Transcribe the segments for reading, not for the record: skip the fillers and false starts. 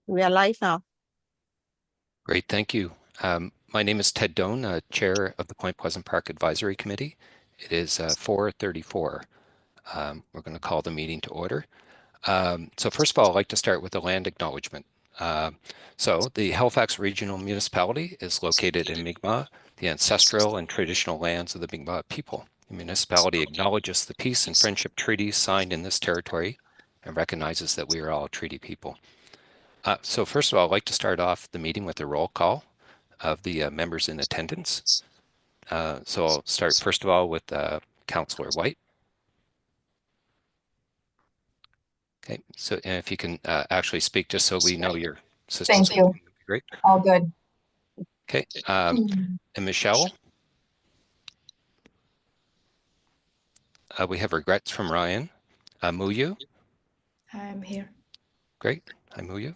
We are live now. Great, thank you. My name is Ted Doan, Chair of the Point Pleasant Park Advisory Committee. It is 4:34. We're going to call the meeting to order. So first of all, I'd like to start with a land acknowledgement. So the Halifax Regional Municipality is located in Mi'kmaq, the ancestral and traditional lands of the Mi'kmaq people. The municipality acknowledges the peace and friendship treaties signed in this territory and recognizes that we are all treaty people. So first of all, I'd like to start off the meeting with a roll call of the members in attendance. So I'll start first of all with Councillor White. Okay, so and if you can actually speak just so we know your system's Thank you. working, that'd be great. All good. Okay, and Michelle, we have regrets from Ryan. Muyu, I'm here. great. Hi, Muyu.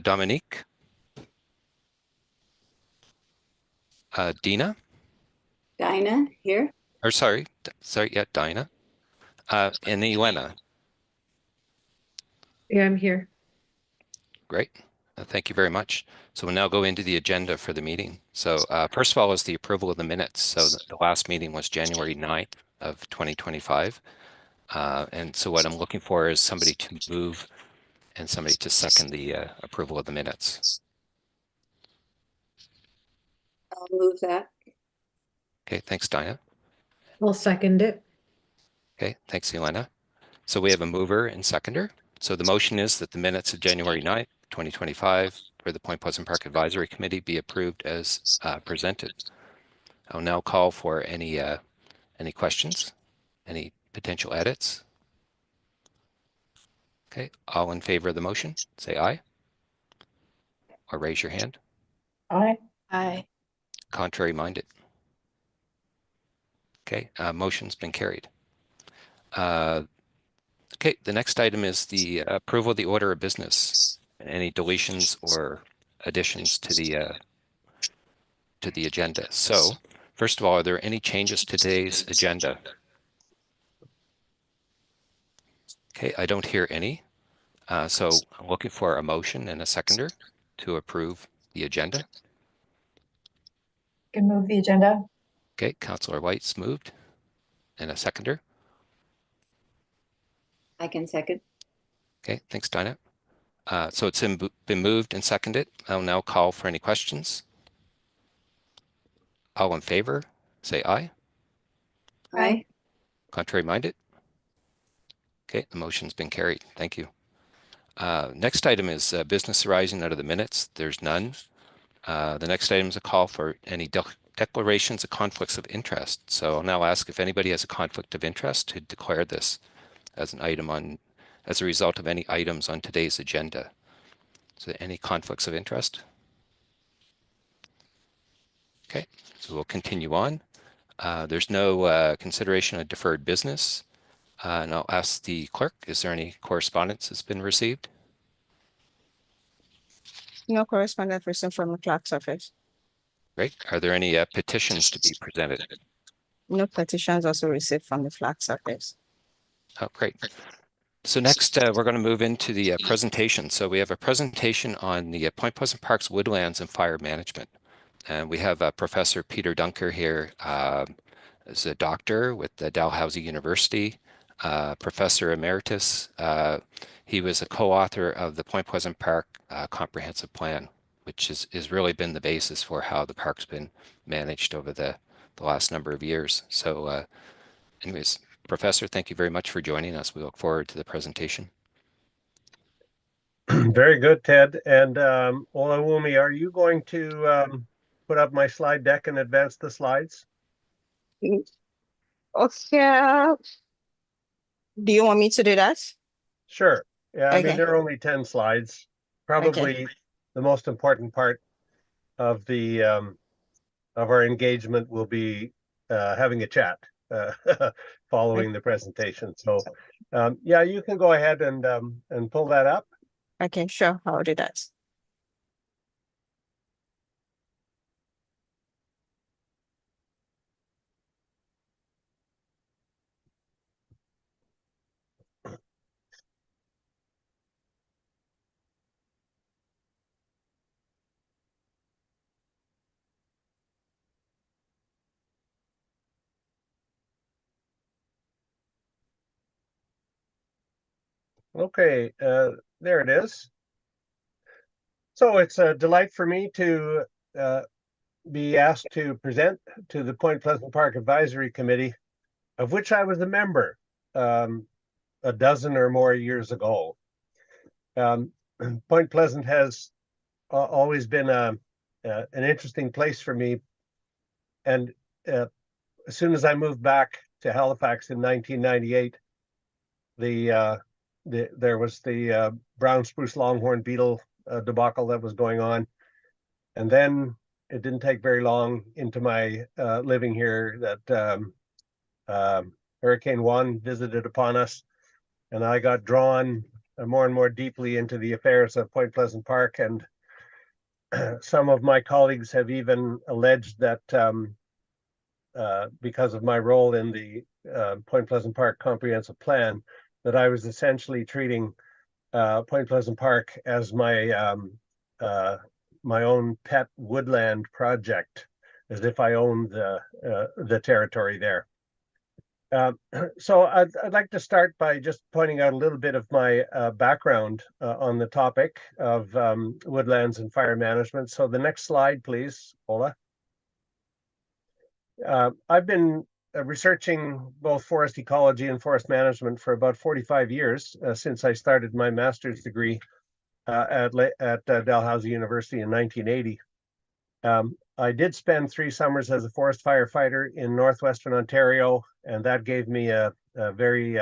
Dominique. Dina. Dinah here. Or sorry, yeah, Dinah. And Elena. Yeah, I'm here. Great. Thank you very much. So we'll now go into the agenda for the meeting. So first of all is the approval of the minutes. So the last meeting was January 9th of 2025. And so what I'm looking for is somebody to move and somebody to second the approval of the minutes. I'll move that. Okay, thanks, Dinah. I'll second it. Okay, thanks, Elena. So we have a mover and seconder. So the motion is that the minutes of January 9th, 2025 for the Point Pleasant Park Advisory Committee be approved as presented. I'll now call for any questions, any potential edits. Okay, all in favor of the motion, say aye. Or raise your hand. Aye. Aye. Contrary minded. Okay, motion's been carried. Okay, the next item is the approval of the order of business. Any deletions or additions to the agenda. So, first of all, are there any changes to today's agenda? Okay, I don't hear any. So I'm looking for a motion and a seconder to approve the agenda. Can move the agenda. Okay, Councillor White's moved. And a seconder. I can second. Okay, thanks, Dinah. So it's been moved and seconded. I'll now call for any questions. All in favor, say aye. Aye. Contrary minded? Okay, the motion's been carried. Thank you. Next item is business arising out of the minutes. There's none. The next item is a call for any declarations of conflicts of interest. So I'll now ask if anybody has a conflict of interest to declare this as an item as a result of any items on today's agenda. So any conflicts of interest? Okay, so we'll continue on. There's no consideration of deferred business. And I'll ask the clerk, is there any correspondence that's been received? No correspondence received from the clerk's office. Great. Are there any petitions to be presented? No petitions also received from the clerk's office. Oh, great. So next, we're going to move into the presentation. So we have a presentation on the Point Pleasant Parks Woodlands and Fire Management. And we have Professor Peter Dunker here as a doctor with the Dalhousie University, Professor Emeritus. He was a co-author of the Point Pleasant Park Comprehensive Plan, which has really been the basis for how the park's been managed over the last number of years. So anyways, Professor, thank you very much for joining us. We look forward to the presentation. Very good, Ted. And Olawumi, are you going to put up my slide deck and advance the slides? Okay. Do you want me to do that? Sure. Yeah, I mean, Okay. there are only 10 slides. Probably the most important part of the of our engagement will be having a chat following the presentation. So yeah, you can go ahead and pull that up. Okay, sure. I'll do that. Okay, there it is. So it's a delight for me to be asked to present to the Point Pleasant Park Advisory Committee, of which I was a member a dozen or more years ago. Point Pleasant has always been an interesting place for me. And as soon as I moved back to Halifax in 1998, there was the brown spruce longhorn beetle debacle that was going on. And then it didn't take very long into my living here that Hurricane Juan visited upon us, and I got drawn more and more deeply into the affairs of Point Pleasant Park. And some of my colleagues have even alleged that because of my role in the Point Pleasant Park Comprehensive Plan, that I was essentially treating Point Pleasant Park as my my own pet woodland project, as if I owned the territory there. So I'd like to start by just pointing out a little bit of my background on the topic of woodlands and fire management. So the next slide, please, Ola. I've been researching both forest ecology and forest management for about 45 years since I started my master's degree at Dalhousie University in 1980. I did spend 3 summers as a forest firefighter in northwestern Ontario, and that gave me a very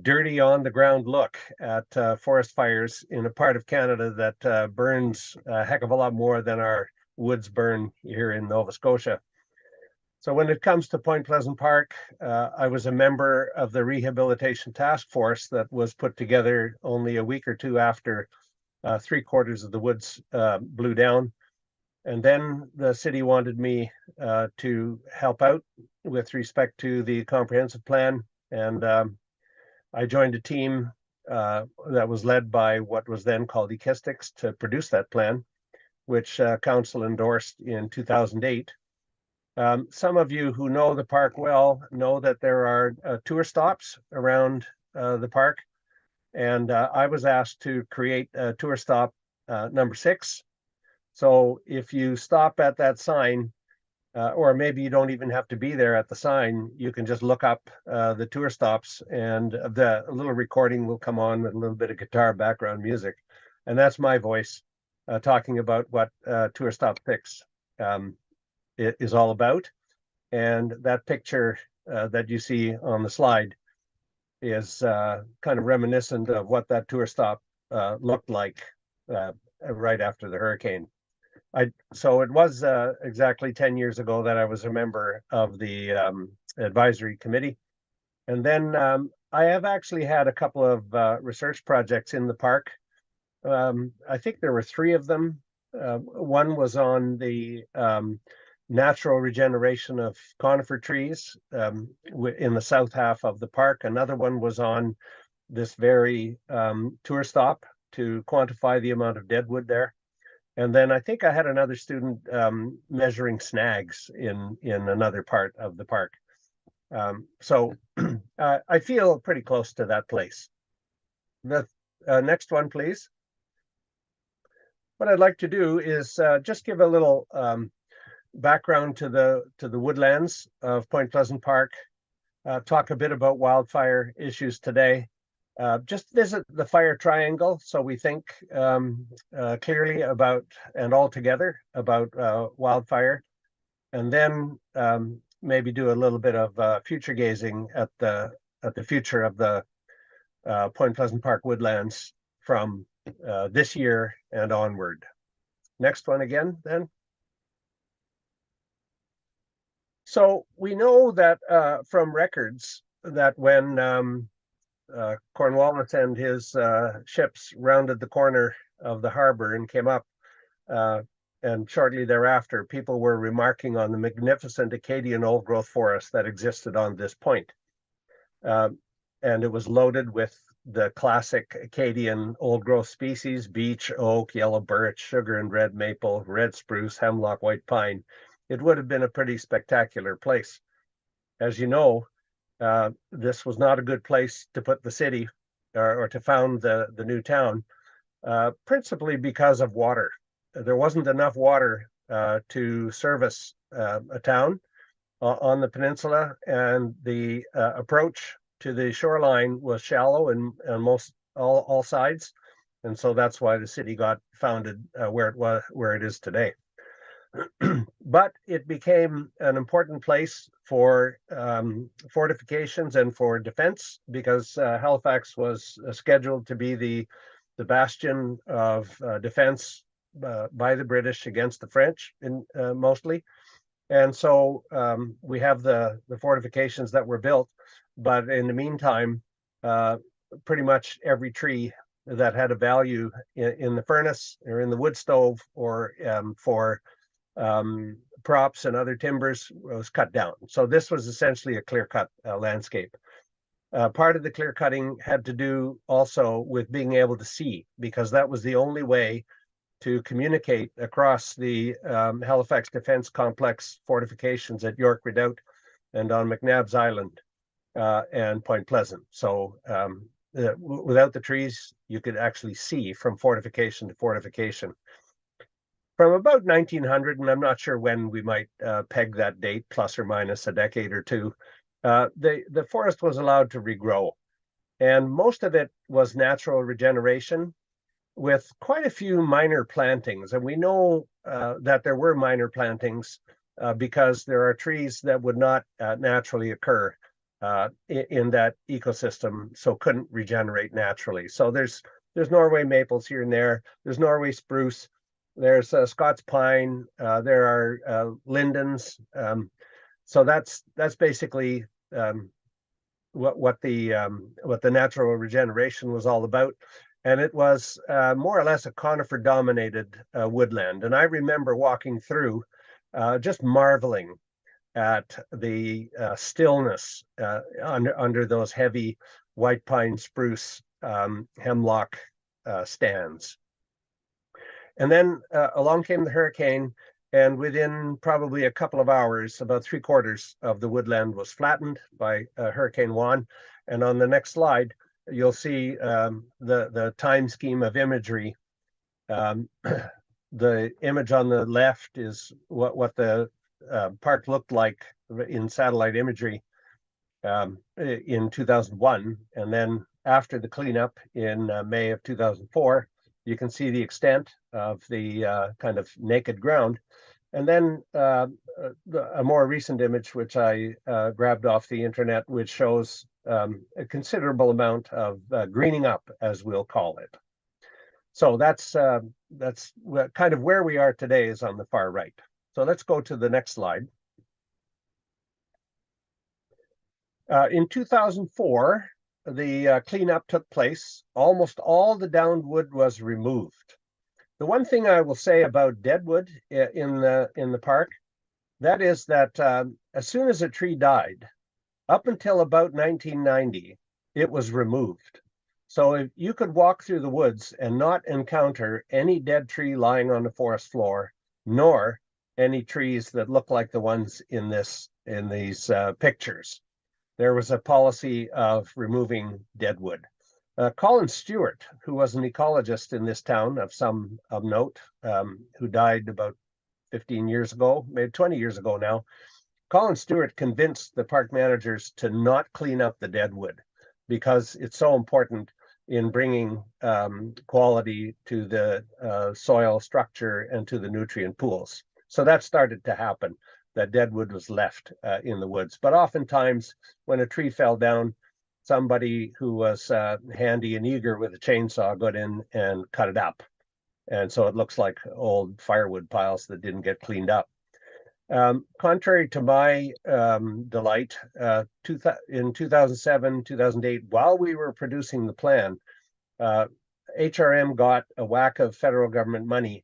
dirty on-the-ground look at forest fires in a part of Canada that burns a heck of a lot more than our woods burn here in Nova Scotia. So when it comes to Point Pleasant Park, I was a member of the rehabilitation task force that was put together only a week or two after 3/4 of the woods blew down. And then the city wanted me to help out with respect to the comprehensive plan. And I joined a team that was led by what was then called Ekistics to produce that plan, which council endorsed in 2008. Some of you who know the park well know that there are tour stops around the park. And I was asked to create a tour stop number 6. So if you stop at that sign, or maybe you don't even have to be there at the sign, you can just look up the tour stops, and the little recording will come on with a little bit of guitar background music. And that's my voice talking about what Tour Stop 6 is all about. And that picture that you see on the slide is kind of reminiscent of what that tour stop looked like right after the hurricane. So it was exactly 10 years ago that I was a member of the advisory committee. And then I have actually had a couple of research projects in the park. I think there were 3 of them. One was on the natural regeneration of conifer trees in the south half of the park. Another one was on this very tour stop to quantify the amount of deadwood there. And then I think I had another student measuring snags in another part of the park. So I feel pretty close to that place. The next one, please. What I'd like to do is just give a little background to the woodlands of Point Pleasant Park, talk a bit about wildfire issues today, just visit the fire triangle so we think clearly about and all together about wildfire, and then maybe do a little bit of future gazing at the future of the Point Pleasant Park woodlands from this year and onward. Next one again, then. So we know that from records that when Cornwallis and his ships rounded the corner of the harbor and came up, and shortly thereafter, people were remarking on the magnificent Acadian old-growth forest that existed on this point. And it was loaded with the classic Acadian old-growth species: beech, oak, yellow birch, sugar and red maple, red spruce, hemlock, white pine. It would have been a pretty spectacular place. As you know, this was not a good place to put the city. or to found the new town, principally because of water. There wasn't enough water to service a town on the peninsula, and the approach to the shoreline was shallow in most all sides, and so that's why the city got founded where it is today. But it became an important place for fortifications and for defense, because Halifax was scheduled to be the bastion of defense by the British against the French, mostly. And so we have the fortifications that were built, but in the meantime, pretty much every tree that had a value in the furnace or in the wood stove or for props and other timbers was cut down. So this was essentially a clear-cut landscape. Part of the clear cutting had to do also with being able to see, because that was the only way to communicate across the Halifax Defence Complex fortifications at York Redoubt and on McNabb's Island and Point Pleasant. So without the trees, you could actually see from fortification to fortification. From about 1900, and I'm not sure when we might peg that date, plus or minus a decade or two, the forest was allowed to regrow. And most of it was natural regeneration, with quite a few minor plantings. And we know that there were minor plantings because there are trees that would not naturally occur in that ecosystem, so couldn't regenerate naturally. So there's Norway maples here and there. There's Norway spruce. There's Scots pine. There are lindens. So that's basically what the natural regeneration was all about. And it was more or less a conifer-dominated woodland. And I remember walking through, just marveling at the stillness under those heavy white pine spruce hemlock stands. And then along came the hurricane, and within probably a couple of hours, about 3/4 of the woodland was flattened by Hurricane Juan. And on the next slide, you'll see the time scheme of imagery. The image on the left is what the park looked like in satellite imagery in 2001. And then after the cleanup in May of 2004, you can see the extent of the kind of naked ground. And then a more recent image, which I grabbed off the internet, which shows a considerable amount of greening up, as we'll call it. So that's kind of where we are today, is on the far right. So let's go to the next slide. In 2004, the cleanup took place. Almost all the downed wood was removed. The one thing I will say about deadwood in the park, that is that as soon as a tree died, up until about 1990, it was removed. So if you could walk through the woods and not encounter any dead tree lying on the forest floor, nor any trees that look like the ones in these pictures. There was a policy of removing dead wood. Colin Stewart, who was an ecologist in this town of note, who died about 15 years ago, maybe 20 years ago now, Colin Stewart convinced the park managers to not clean up the dead wood because it's so important in bringing quality to the soil structure and to the nutrient pools. So that started to happen. That dead wood was left in the woods. But oftentimes when a tree fell down, somebody who was handy and eager with a chainsaw got in and cut it up. And so it looks like old firewood piles that didn't get cleaned up. Contrary to my delight, in 2007, 2008, while we were producing the plan, HRM got a whack of federal government money,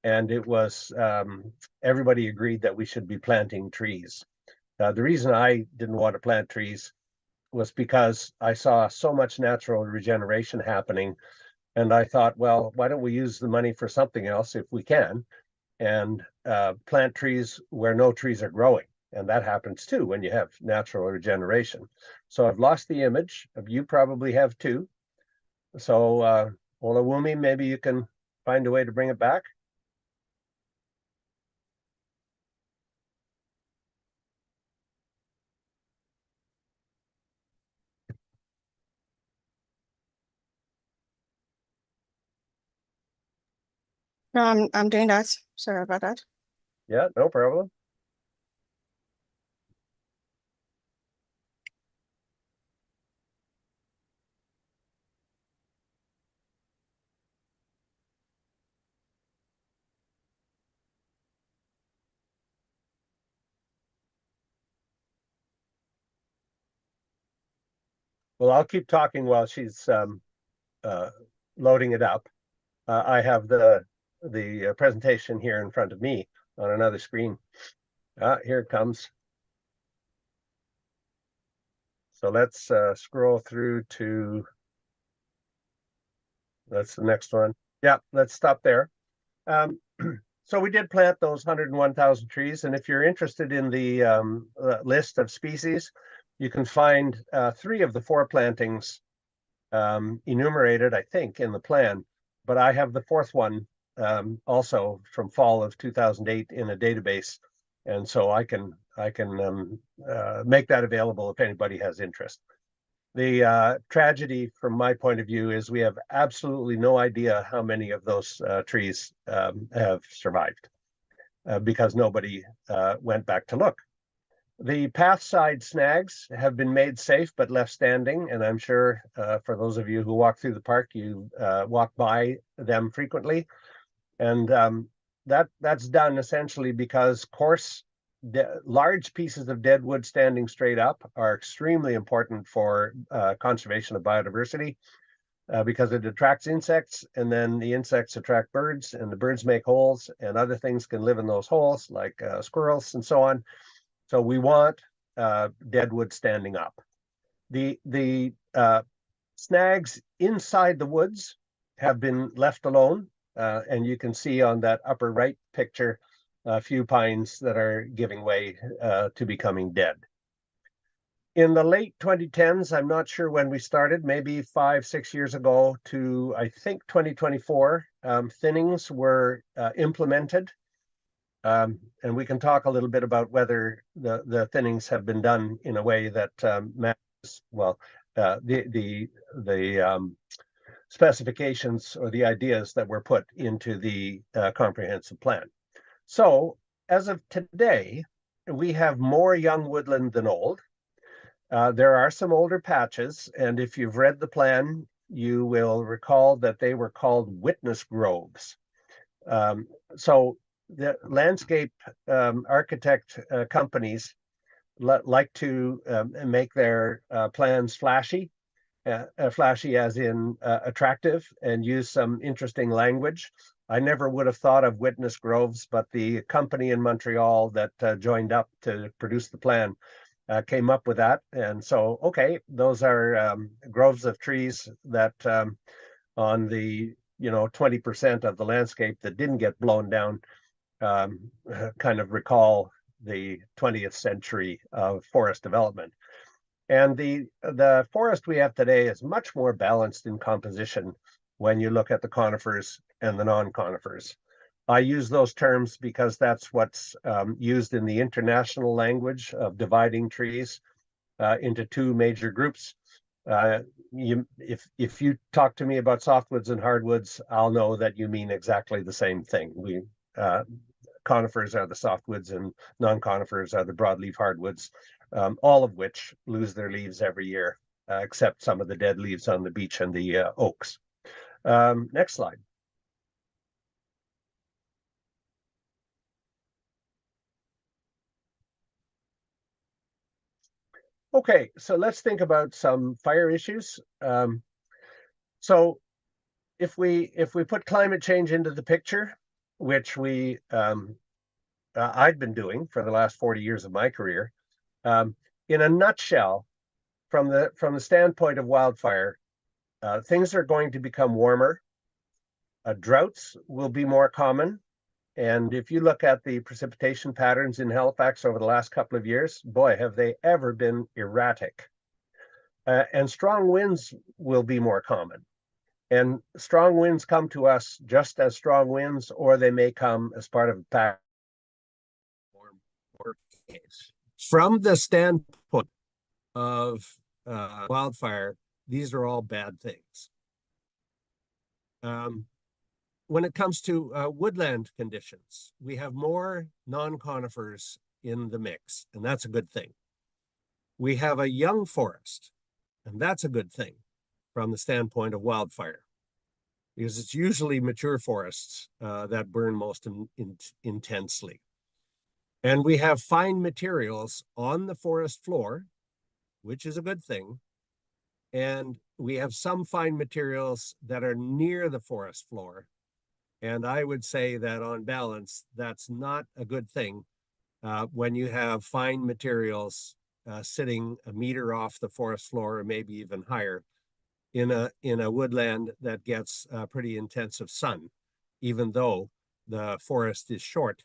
and it was, everybody agreed that we should be planting trees. The reason I didn't want to plant trees was because I saw so much natural regeneration happening. And I thought, well, why don't we use the money for something else if we can, and plant trees where no trees are growing. And that happens too when you have natural regeneration. So I've lost the image, you probably have too. So, Olawumi, maybe you can find a way to bring it back. No, I'm doing that. Sorry about that. Yeah, no problem. Well, I'll keep talking while she's loading it up. I have the presentation here in front of me on another screen. Here it comes. So let's scroll through to, that's the next one. Yeah, let's stop there. So we did plant those 101,000 trees, and if you're interested in the list of species, you can find 3 of the 4 plantings enumerated, I think, in the plan. But I have the 4th one also from fall of 2008 in a database, and so I can make that available if anybody has interest. The tragedy from my point of view is we have absolutely no idea how many of those trees have survived because nobody went back to look. The pathside snags have been made safe but left standing, and I'm sure for those of you who walk through the park, you walk by them frequently. And that's done essentially because coarse, large pieces of dead wood standing straight up are extremely important for conservation of biodiversity because it attracts insects, and then the insects attract birds, and the birds make holes, and other things can live in those holes, like squirrels and so on. So we want dead wood standing up. The snags inside the woods have been left alone, and you can see on that upper right picture a few pines that are giving way to becoming dead. In the late 2010s, I'm not sure when we started, maybe 5-6 years ago to, I think, 2024, thinnings were implemented. And we can talk a little bit about whether the thinnings have been done in a way that matches, well, the specifications or the ideas that were put into the comprehensive plan. So as of today, we have more young woodland than old. There are some older patches, and if you've read the plan, you will recall that they were called witness groves. So the landscape architect companies like to make their plans flashy, flashy as in attractive, and use some interesting language. I never would have thought of witness groves, but the company in Montreal that joined up to produce the plan came up with that. And so, okay, those are groves of trees that on the 20% of the landscape that didn't get blown down kind of recall the 20th century of forest development. And the forest we have today is much more balanced in composition when you look at the conifers and the non-conifers. I use those terms because that's what's used in the international language of dividing trees into 2 major groups. If you talk to me about softwoods and hardwoods, I'll know that you mean exactly the same thing. Conifers are the softwoods and non-conifers are the broadleaf hardwoods, all of which lose their leaves every year, except some of the dead leaves on the beech and the oaks. Next slide. Okay, so let's think about some fire issues. So if we put climate change into the picture, which I've been doing for the last 40 years of my career, in a nutshell, from the standpoint of wildfire, things are going to become warmer. Droughts will be more common. And if you look at the precipitation patterns in Halifax over the last couple of years, boy, have they ever been erratic. And strong winds will be more common. And strong winds come to us just as strong winds, or they may come as part of a pack. From the standpoint of wildfire, these are all bad things. When it comes to woodland conditions, we have more non-conifers in the mix, and that's a good thing. We have a young forest, and that's a good thing from the standpoint of wildfire, because it's usually mature forests that burn most intensely. And we have fine materials on the forest floor, which is a good thing. And we have some fine materials that are near the forest floor. And I would say that on balance, that's not a good thing when you have fine materials sitting a meter off the forest floor or maybe even higher in a woodland that gets pretty intensive sun, even though the forest is short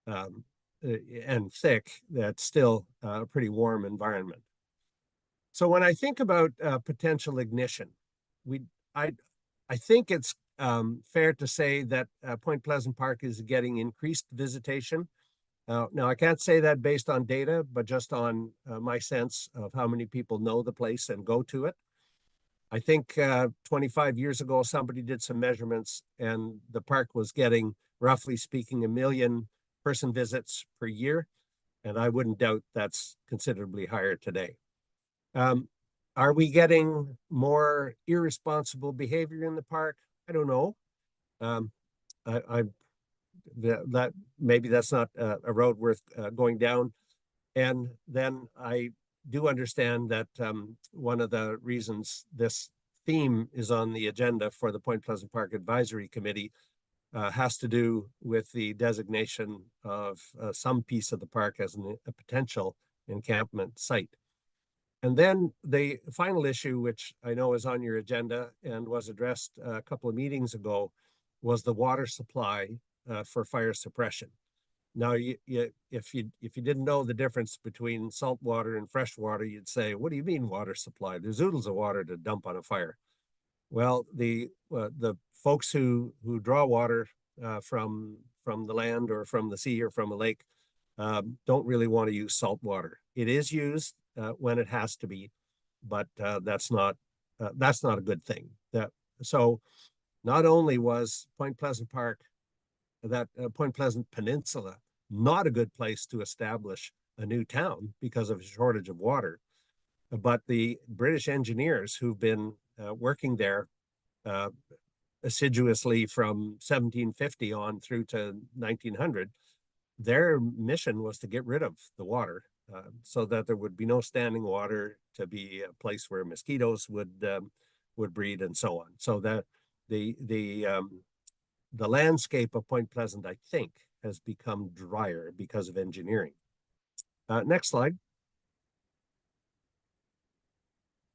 and thick. That's still a pretty warm environment. So when I think about potential ignition, I think it's fair to say that Point Pleasant Park is getting increased visitation. Now, I can't say that based on data, but just on my sense of how many people know the place and go to it. I think 25 years ago, somebody did some measurements and the park was getting, roughly speaking, 1 million person visits per year. And I wouldn't doubt that's considerably higher today. Are we getting more irresponsible behavior in the park? I don't know. That maybe that's not a road worth going down. And then I do understand that one of the reasons this theme is on the agenda for the Point Pleasant Park Advisory Committee has to do with the designation of some piece of the park as a potential encampment site. And then the final issue, which I know is on your agenda and was addressed a couple of meetings ago, was the water supply for fire suppression. Now, if you didn't know the difference between salt water and fresh water, you'd say, "What do you mean water supply? There's oodles of water to dump on a fire." Well, the folks who draw water from the land or from the sea or from a lake don't really want to use salt water. It is used when it has to be, but that's not a good thing. So not only was Point Pleasant Park, that Point Pleasant Peninsula, not a good place to establish a new town because of a shortage of water, but the British engineers who've been working there assiduously from 1750 on through to 1900, their mission was to get rid of the water so that there would be no standing water to be a place where mosquitoes would breed and so on. So that the landscape of Point Pleasant, I think, has become drier because of engineering. Next slide.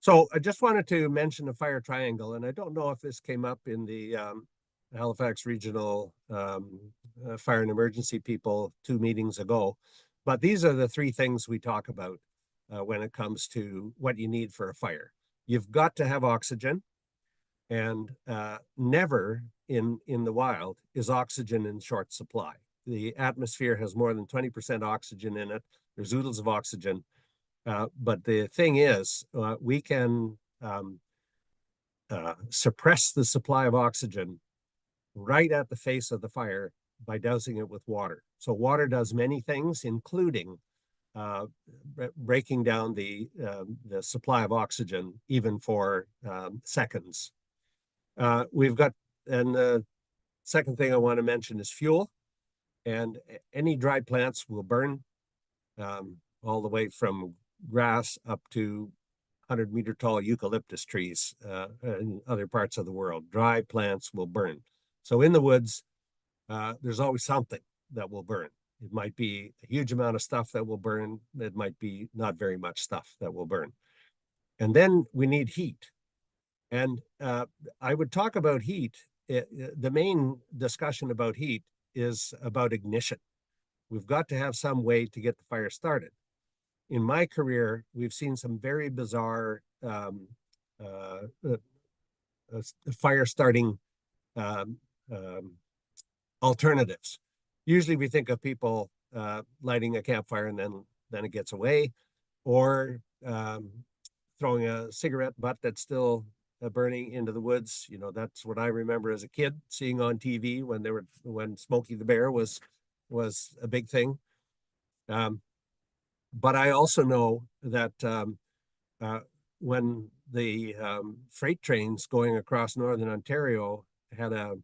So I just wanted to mention the fire triangle, and I don't know if this came up in the Halifax Regional Fire and Emergency people 2 meetings ago, but these are the 3 things we talk about when it comes to what you need for a fire. You've got to have oxygen, and never in the wild is oxygen in short supply. The atmosphere has more than 20% oxygen in it. There's oodles of oxygen. But the thing is, we can suppress the supply of oxygen right at the face of the fire by dousing it with water. So water does many things, including breaking down the supply of oxygen even for seconds. We've got, and the second thing I want to mention is fuel. And any dry plants will burn all the way from grass up to 100-meter tall eucalyptus trees in other parts of the world. Dry plants will burn. So in the woods, there's always something that will burn. It might be a huge amount of stuff that will burn. It might be not very much stuff that will burn. And then we need heat. And I would talk about heat. The main discussion about heat is about ignition. We've got to have some way to get the fire started. In my career, we've seen some very bizarre fire starting alternatives. Usually we think of people lighting a campfire and then it gets away, or throwing a cigarette butt that's still burning into the woods. You know, that's what I remember as a kid seeing on TV when Smokey the Bear was a big thing. But I also know that when the freight trains going across northern Ontario had a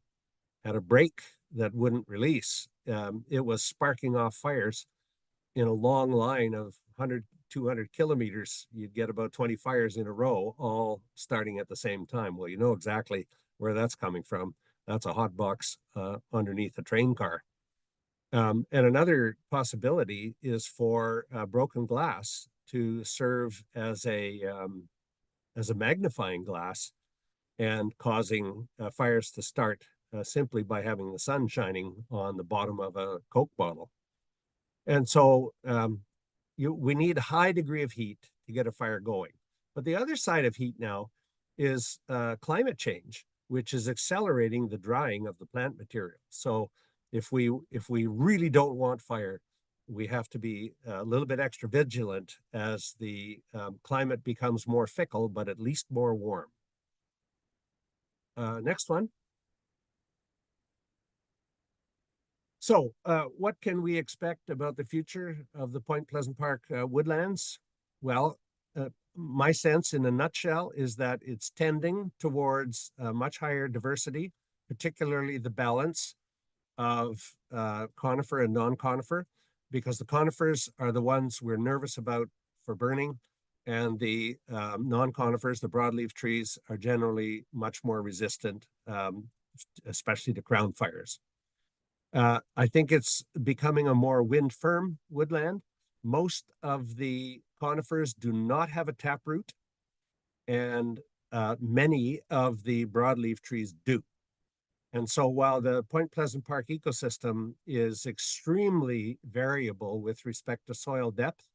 brake that wouldn't release, it was sparking off fires in a long line of 100, 200 kilometers. You'd get about 20 fires in a row, all starting at the same time. Well, you know exactly where that's coming from. That's a hot box underneath a train car. And another possibility is for broken glass to serve as a magnifying glass and causing fires to start simply by having the sun shining on the bottom of a Coke bottle. And so we need a high degree of heat to get a fire going. But the other side of heat now is climate change, which is accelerating the drying of the plant material. So if we really don't want fire, we have to be a little bit extra vigilant as the climate becomes more fickle, but at least more warm. Next one. So what can we expect about the future of the Point Pleasant Park woodlands? Well, my sense in a nutshell is that it's tending towards much higher diversity, particularly the balance of conifer and non-conifer, because the conifers are the ones we're nervous about for burning, and the non-conifers, the broadleaf trees, are generally much more resistant, especially to crown fires. I think it's becoming a more wind-firm woodland. Most of the conifers do not have a taproot, and many of the broadleaf trees do. And so while the Point Pleasant Park ecosystem is extremely variable with respect to soil depth,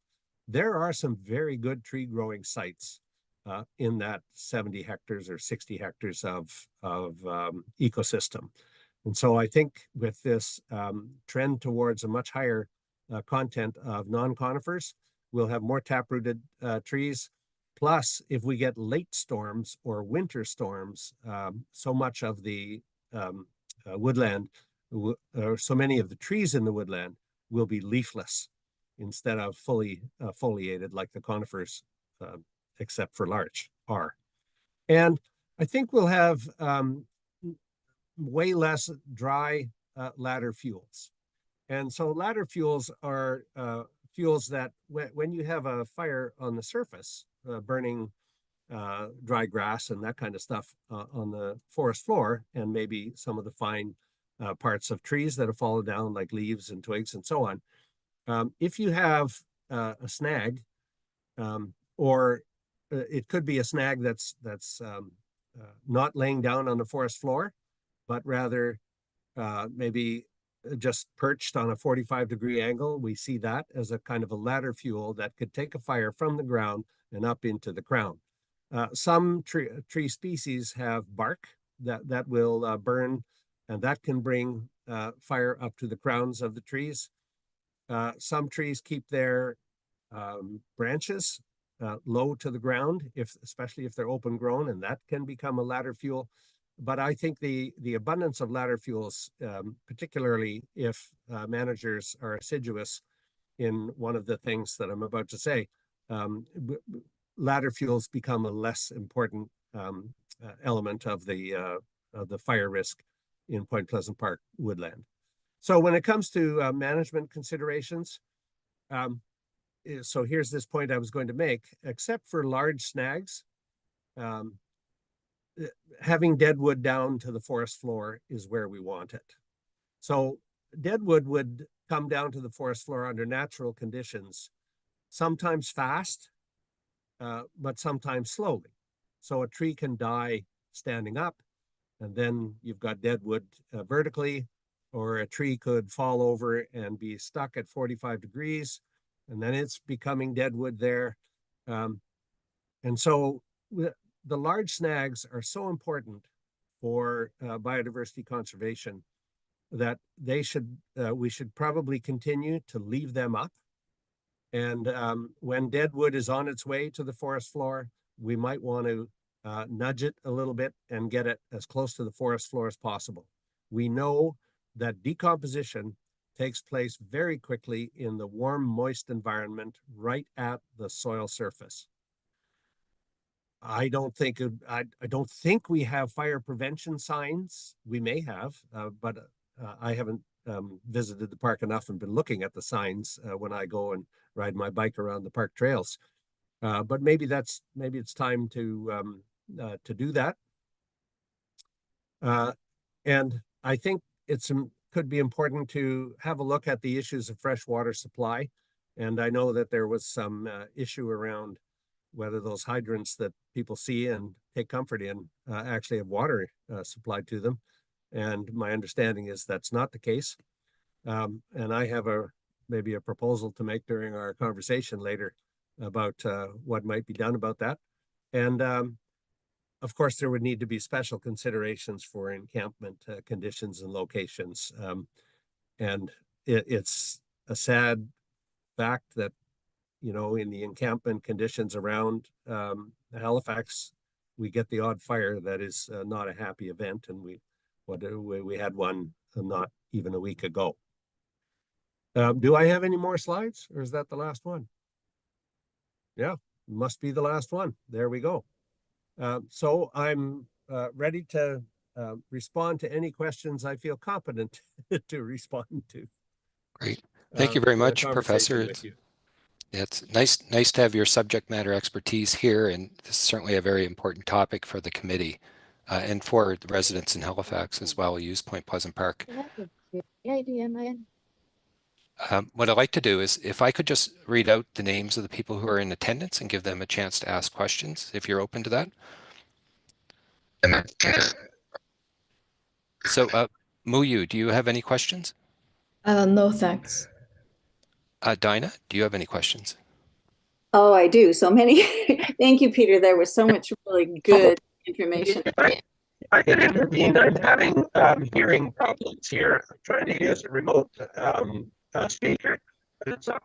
there are some very good tree growing sites in that 70 hectares or 60 hectares of ecosystem. And so I think with this trend towards a much higher content of non-conifers, we'll have more taprooted trees. Plus, if we get late storms or winter storms, so much of the woodland, or so many of the trees in the woodland will be leafless instead of fully foliated like the conifers, except for larch, are. And I think we'll have way less dry ladder fuels. And so ladder fuels are fuels that when you have a fire on the surface, burning dry grass and that kind of stuff on the forest floor, and maybe some of the fine parts of trees that have fallen down, like leaves and twigs and so on. If you have a snag, or it could be a snag that's not laying down on the forest floor, but rather maybe just perched on a 45-degree angle. We see that as a kind of a ladder fuel that could take a fire from the ground and up into the crown. Some tree species have bark that will burn, and that can bring fire up to the crowns of the trees. Some trees keep their branches low to the ground, especially if they're open grown, and that can become a ladder fuel. But I think the abundance of ladder fuels, particularly if managers are assiduous in one of the things that I'm about to say, ladder fuels become a less important element of the fire risk in Point Pleasant Park woodland. So when it comes to management considerations, so here's this point I was going to make. Except for large snags, having deadwood down to the forest floor is where we want it. So deadwood would come down to the forest floor under natural conditions, sometimes fast, but sometimes slowly. So a tree can die standing up, and then you've got deadwood vertically, or a tree could fall over and be stuck at 45 degrees, and then it's becoming deadwood there. And so the large snags are so important for biodiversity conservation that we should probably continue to leave them up. And when dead wood is on its way to the forest floor, we might want to nudge it a little bit and get it as close to the forest floor as possible. We know that decomposition takes place very quickly in the warm, moist environment right at the soil surface. I don't think we have fire prevention signs. We may have, but I haven't visited the park enough and been looking at the signs when I go and ride my bike around the park trails. But maybe it's time to do that. And I think could be important to have a look at the issues of fresh water supply. And I know that there was some issue around whether those hydrants that people see and take comfort in actually have water supplied to them. And my understanding is that's not the case. And I have maybe a proposal to make during our conversation later about what might be done about that. And of course, there would need to be special considerations for encampment conditions and locations. And it's a sad fact that, in the encampment conditions around Halifax, we get the odd fire that is not a happy event. And we had one not even a week ago. Do I have any more slides, or is that the last one? Yeah, must be the last one. There we go. So I'm ready to respond to any questions I feel competent to respond to. Great. Thank you very much, Professor. It's nice to have your subject matter expertise here, and this is certainly a very important topic for the committee and for the residents in Halifax as well who use Point Pleasant Park. What I'd like to do is, if I could just read out the names of the people who are in attendance and give them a chance to ask questions, if you're open to that. So, Muyu, do you have any questions? No, thanks. Dinah, do you have any questions? Oh, I do. So many. Thank you, Peter. There was so much really good information. I can intervene. I'm having hearing problems here. I'm trying to use a remote speaker, but it's not.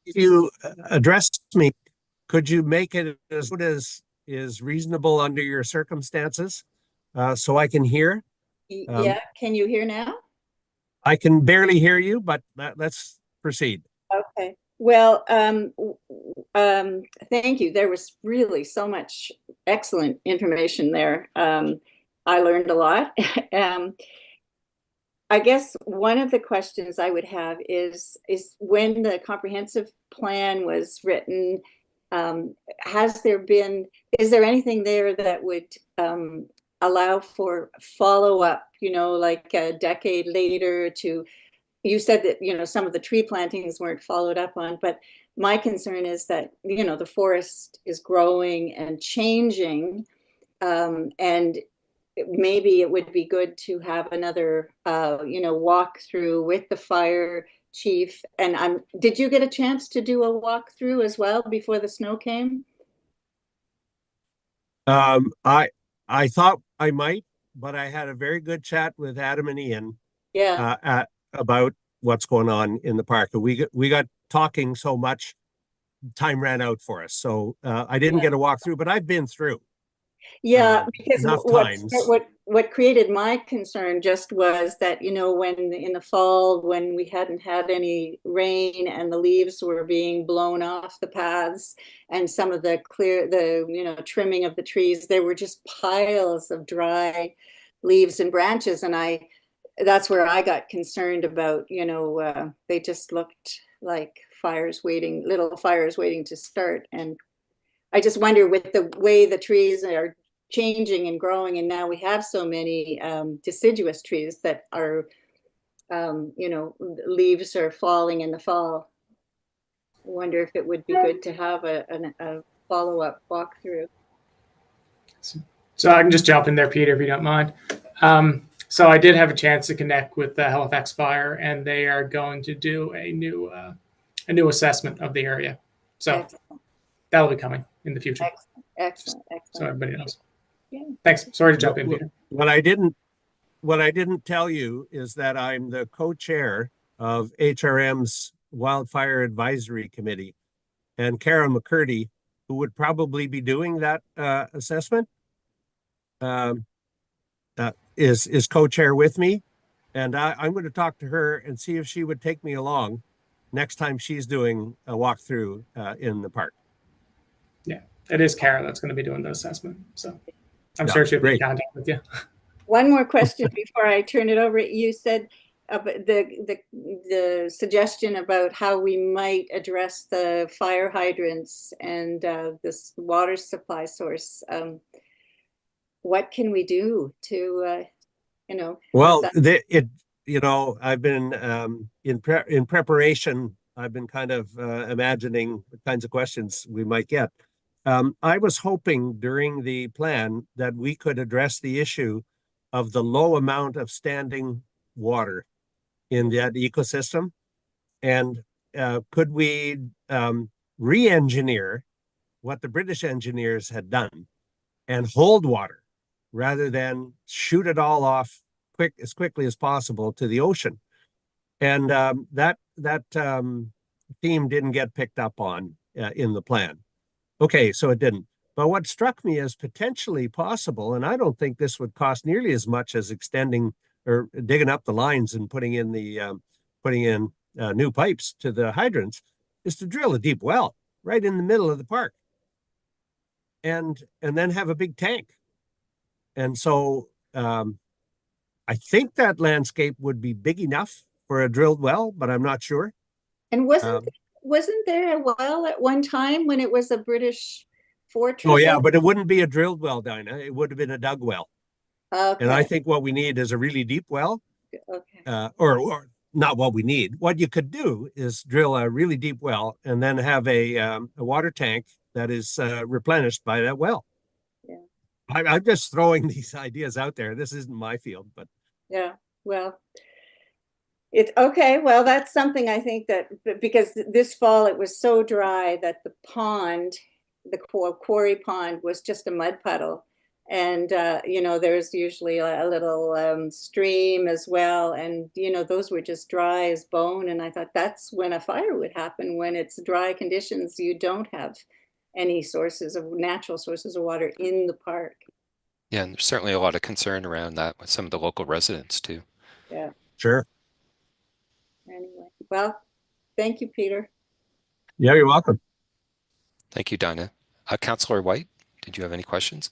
If you address me, could you make it as good as is reasonable under your circumstances, so I can hear? Yeah, can you hear now? I can barely hear you, but let's proceed. Okay. Well, thank you. There was really so much excellent information there. I learned a lot. I guess one of the questions I would have is when the comprehensive plan was written, is there anything there that would allow for follow-up, like a decade later you said that, some of the tree plantings weren't followed up on, but my concern is that, the forest is growing and changing, and maybe it would be good to have another, walkthrough with the fire chief. And did you get a chance to do a walkthrough as well before the snow came? I thought I might, but I had a very good chat with Adam and Ian. Yeah. About what's going on in the park. We got talking so much, time ran out for us. So I didn't get a walkthrough, but I've been through. Yeah, because times. What created my concern just was that, when in the fall, when we hadn't had any rain and the leaves were being blown off the paths and some of the trimming of the trees, there were just piles of dry leaves and branches. And that's where I got concerned about, they just looked like little fires waiting to start. And I just wonder, with the way the trees are changing and growing, and now we have so many deciduous trees that are, leaves are falling in the fall. I wonder if it would be good to have a follow-up walkthrough. So I can just jump in there, Peter, if you don't mind. So I did have a chance to connect with the Halifax Fire, and they are going to do a new assessment of the area. So that'll be coming. in the future. Excellent, So excellent. everybody knows. Yeah. Thanks. Sorry to jump in, Peter. What I didn't tell you is that I'm the co-chair of HRM's Wildfire Advisory Committee, and Kara McCurdy, who would probably be doing that assessment, is co-chair with me, and I'm going to talk to her and see if she would take me along next time she's doing a walkthrough in the park. Yeah, it is Kara that's going to be doing the assessment. So I'm Yeah, sure she'll be in great. contact with you. One more question before I turn it over. You said the suggestion about how we might address the fire hydrants and this water supply source. What can we do to, Well, that- I've been in preparation. I've been kind of imagining the kinds of questions we might get. I was hoping during the plan that we could address the issue of the low amount of standing water in that ecosystem, and could we re-engineer what the British engineers had done and hold water rather than shoot it all off as quickly as possible to the ocean. And that theme didn't get picked up on in the plan. Okay, so it didn't. But what struck me as potentially possible, and I don't think this would cost nearly as much as extending or digging up the lines and putting in new pipes to the hydrants, is to drill a deep well right in the middle of the park, and then have a big tank. And so I think that landscape would be big enough for a drilled well, but I'm not sure. and wasn't there a well at one time when it was a British fortress? Oh yeah, but it wouldn't be a drilled well, Dinah. It would have been a dug well. Okay. And I think what we need is a really deep well, Okay. or not what we need. What you could do is drill a really deep well and then have a water tank that is replenished by that well. Yeah. I'm just throwing these ideas out there. This isn't my field, but Yeah. Well, it's okay. Well, that's something I think that because this fall it was so dry that the pond, the quarry pond, was just a mud puddle. And, there's usually a little stream as well. And, those were just dry as bone. And I thought that's when a fire would happen, when it's dry conditions, you don't have any natural sources of water in the park. Yeah, and there's certainly a lot of concern around that with some of the local residents too. Yeah. sure. Anyway, well, thank you, Peter. Yeah, you're welcome. Thank you, Dinah. Councillor White, did you have any questions?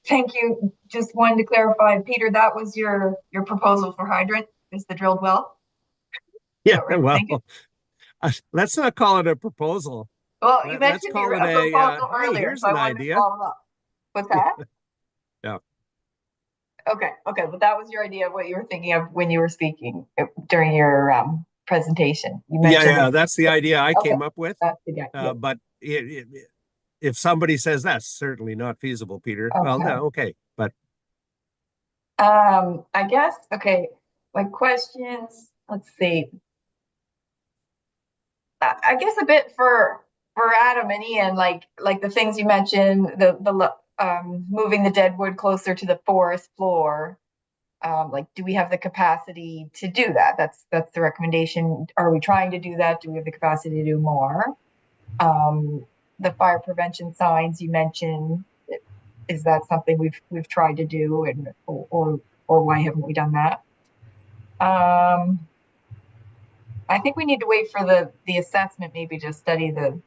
Thank you. Just wanted to clarify, Peter, that was your proposal for hydrant, is the drilled well? Yeah, right? well, Thank you. let's not call it a proposal. Well, you Let's mentioned call a it a, proposal hey, earlier, here's so I an wanted idea. to follow up. What's that? Yeah. Okay, but that was your idea of what you were thinking of when you were speaking during your presentation. You mentioned Yeah, that's the idea I Okay. came up with. that's the guy. But if somebody says that's certainly not feasible, Peter, well, Okay. no, okay. But I guess, okay, my questions, let's see. I guess a bit for Adam and Ian, like the things you mentioned, the moving the dead wood closer to the forest floor. Do we have the capacity to do that? That's the recommendation. Are we trying to do that? Do we have the capacity to do more? The fire prevention signs you mentioned, is that something we've tried to do, and or why haven't we done that? I think we need to wait for the assessment, maybe to study the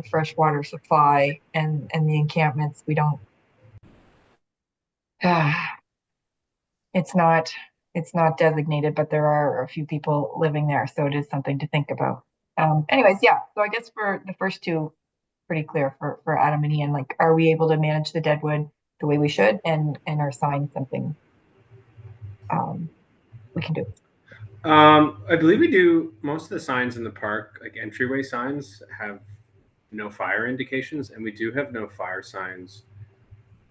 freshwater supply and the encampments. We don't. It's not designated, but there are a few people living there, so it is something to think about. Anyways, yeah. So I guess for the first two, pretty clear for Adam and Ian. Like, are we able to manage the deadwood the way we should, and are signs something we can do? I believe we do. Most of the signs in the park, like entryway signs, have no fire indications, and we do have no fire signs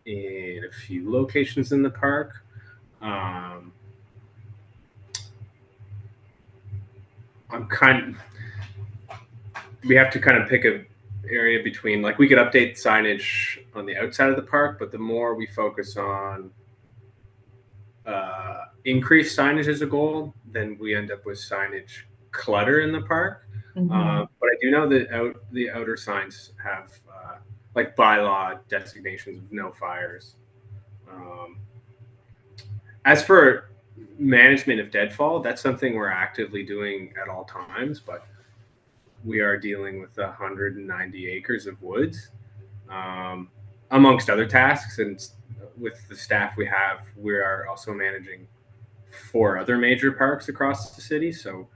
in a few locations in the park. I'm we have to kind of pick a area between, like, we could update signage on the outside of the park, but the more we focus on increased signage as a goal, then we end up with signage clutter in the park. But I do know that the outer signs have like bylaw designations of no fires. As for management of deadfall, that's something we're actively doing at all times, but we are dealing with 190 acres of woods, amongst other tasks. And with the staff we have, we are also managing 4 other major parks across the city. So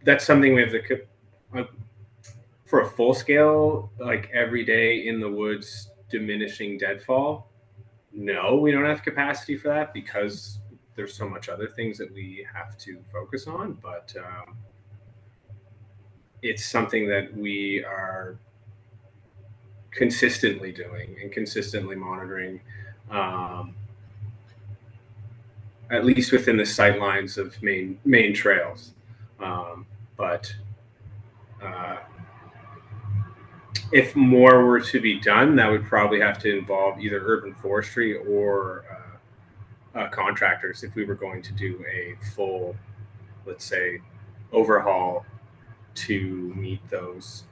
that's something we have to, for a full scale, like every day in the woods, diminishing deadfall. No, we don't have capacity for that because there's so much other things that we have to focus on. But it's something that we are consistently doing and consistently monitoring, at least within the sight lines of main trails. But if more were to be done, that would probably have to involve either urban forestry or contractors if we were going to do a full, let's say, overhaul to meet those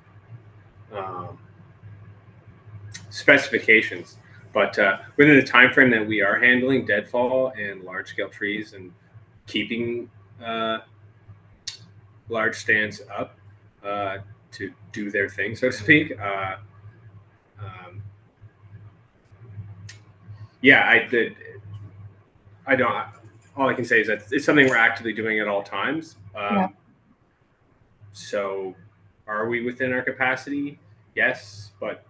specifications. But within the time frame that we are handling deadfall and large scale trees and keeping large stands up to do their thing, so to speak, I don't. All I can say is that it's something we're actively doing at all times. So, are we within our capacity? Yes, but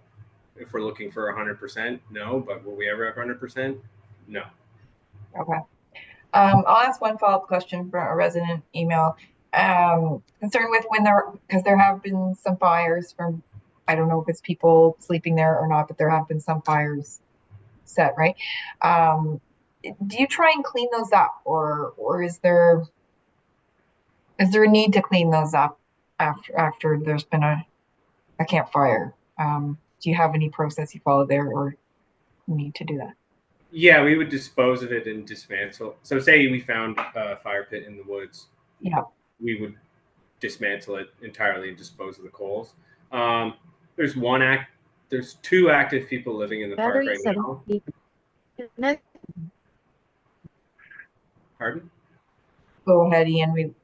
if we're looking for 100%, no. But will we ever have 100%? No. Okay. I'll ask one follow-up question from a resident email. Concerned with because there have been some fires from, I don't know if it's people sleeping there or not, but there have been some fires set, right? Do you try and clean those up, or is there a need to clean those up after there's been a campfire? Do you have any process you follow there, or need to do that? Yeah, we would dispose of it and dismantle. So say we found a fire pit in the woods. Yeah. We would dismantle it entirely and dispose of the coals. There's 2 active people living in the park right now. Pardon? Go ahead, Ian.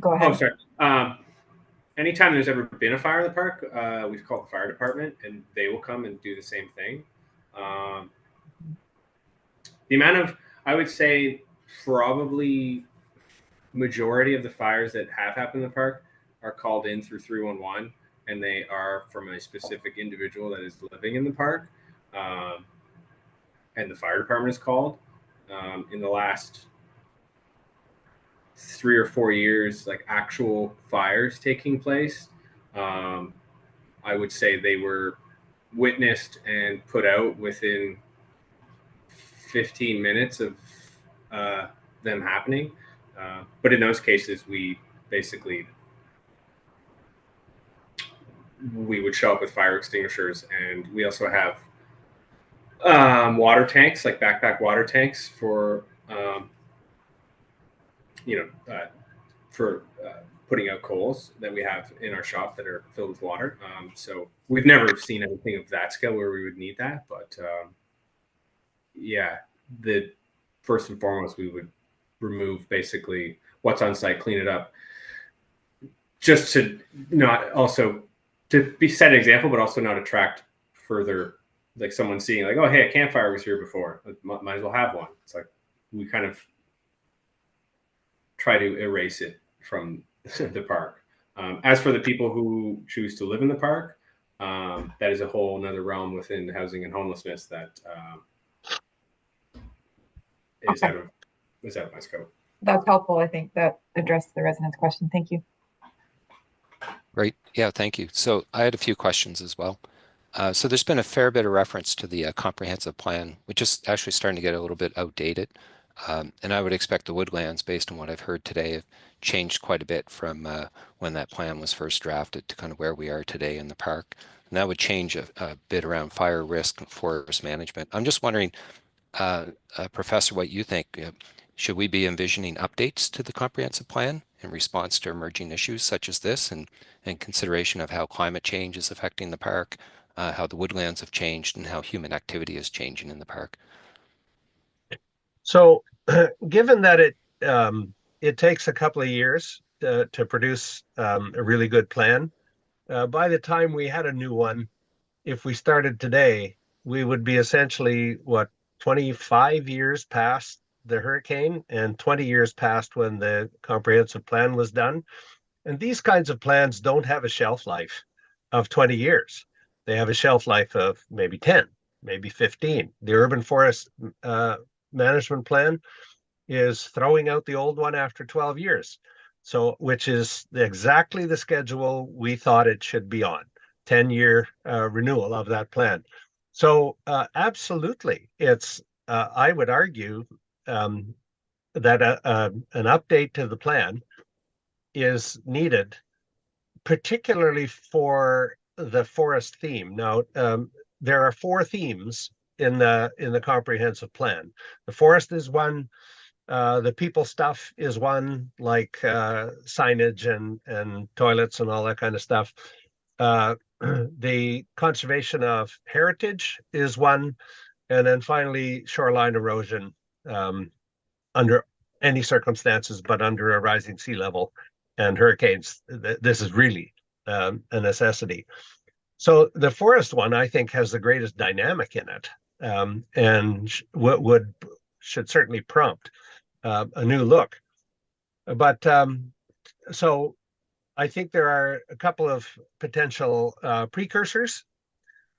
Go ahead. Oh, sorry. Anytime there's ever been a fire in the park, we've called the fire department and they will come and do the same thing. The amount of, I would say, probably majority of the fires that have happened in the park are called in through 311, and they are from a specific individual that is living in the park, and the fire department is called. In the last 3 or 4 years, like actual fires taking place, I would say they were witnessed and put out within 15 minutes of them happening. But in those cases, we would show up with fire extinguishers, and we also have water tanks, like backpack water tanks for putting out coals that we have in our shop that are filled with water. So we've never seen anything of that scale where we would need that. But first and foremost, we would remove basically what's on site, clean it up, just to not also to be set an example, but also not attract further, like someone seeing like, oh, hey, a campfire was here before. Might as well have one. It's like we kind of try to erase it from the park. As for the people who choose to live in the park, that is a whole another realm within housing and homelessness that is out of my scope. That's helpful. I think that addressed the resident's question. Thank you. Great. Yeah, thank you. So I had a few questions as well. So there's been a fair bit of reference to the comprehensive plan, which is actually starting to get a little bit outdated. And I would expect the woodlands, based on what I've heard today, have changed quite a bit from when that plan was first drafted to kind of where we are today in the park. And that would change a bit around fire risk and forest management. I'm just wondering, Professor, what you think. Should we be envisioning updates to the comprehensive plan in response to emerging issues such as this, and consideration of how climate change is affecting the park, how the woodlands have changed, and how human activity is changing in the park? So, given that it takes a couple of years to produce a really good plan, by the time we had a new one, if we started today, we would be essentially 25 years past the hurricane and 20 years past when the comprehensive plan was done. And these kinds of plans don't have a shelf life of 20 years. They have a shelf life of maybe 10, maybe 15. The urban forest management plan is throwing out the old one after 12 years. So, which is exactly the schedule we thought it should be on, 10-year renewal of that plan. So absolutely, I would argue that an update to the plan is needed, particularly for the forest theme. Now, there are 4 themes in the comprehensive plan. The forest is one. The people stuff is one, like signage and toilets and all that kind of stuff. The conservation of heritage is one, and then finally shoreline erosion under any circumstances, but under a rising sea level and hurricanes. This is really a necessity. So the forest one, I think, has the greatest dynamic in it, and should certainly prompt a new look. But so I think there are a couple of potential precursors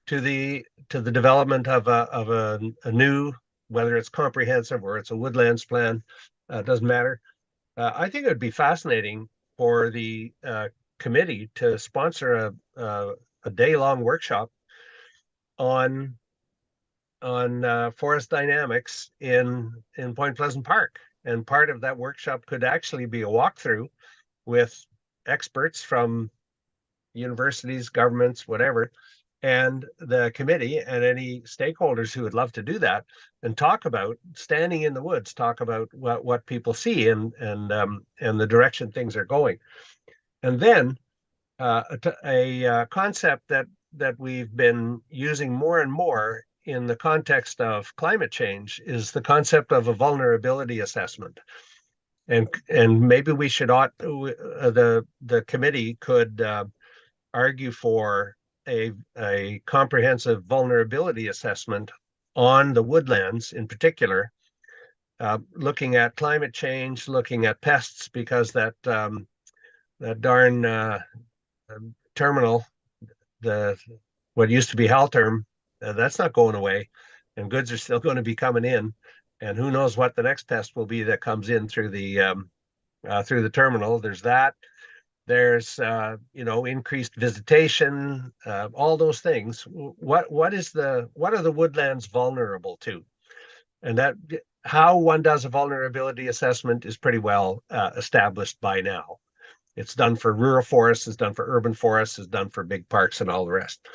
to the development of a new, whether it's comprehensive or it's a woodlands plan, doesn't matter. I think it would be fascinating for the committee to sponsor a day-long workshop on forest dynamics in Point Pleasant Park. And part of that workshop could actually be a walkthrough with experts from universities, governments, whatever, and the committee and any stakeholders who would love to do that, and talk about standing in the woods, talk about what people see and the direction things are going. And then a concept that we've been using more and more in the context of climate change is the concept of a vulnerability assessment. And maybe we should the committee could argue for a comprehensive vulnerability assessment on the woodlands in particular, looking at climate change, looking at pests, because that darn terminal, what used to be Halterm, that's not going away, and goods are still going to be coming in, and who knows what the next pest will be that comes in through the terminal. There's that. There's increased visitation, all those things. What are the woodlands vulnerable to? And that how one does a vulnerability assessment is pretty well established by now. It's done for rural forests, it's done for urban forests, it's done for big parks and all the rest.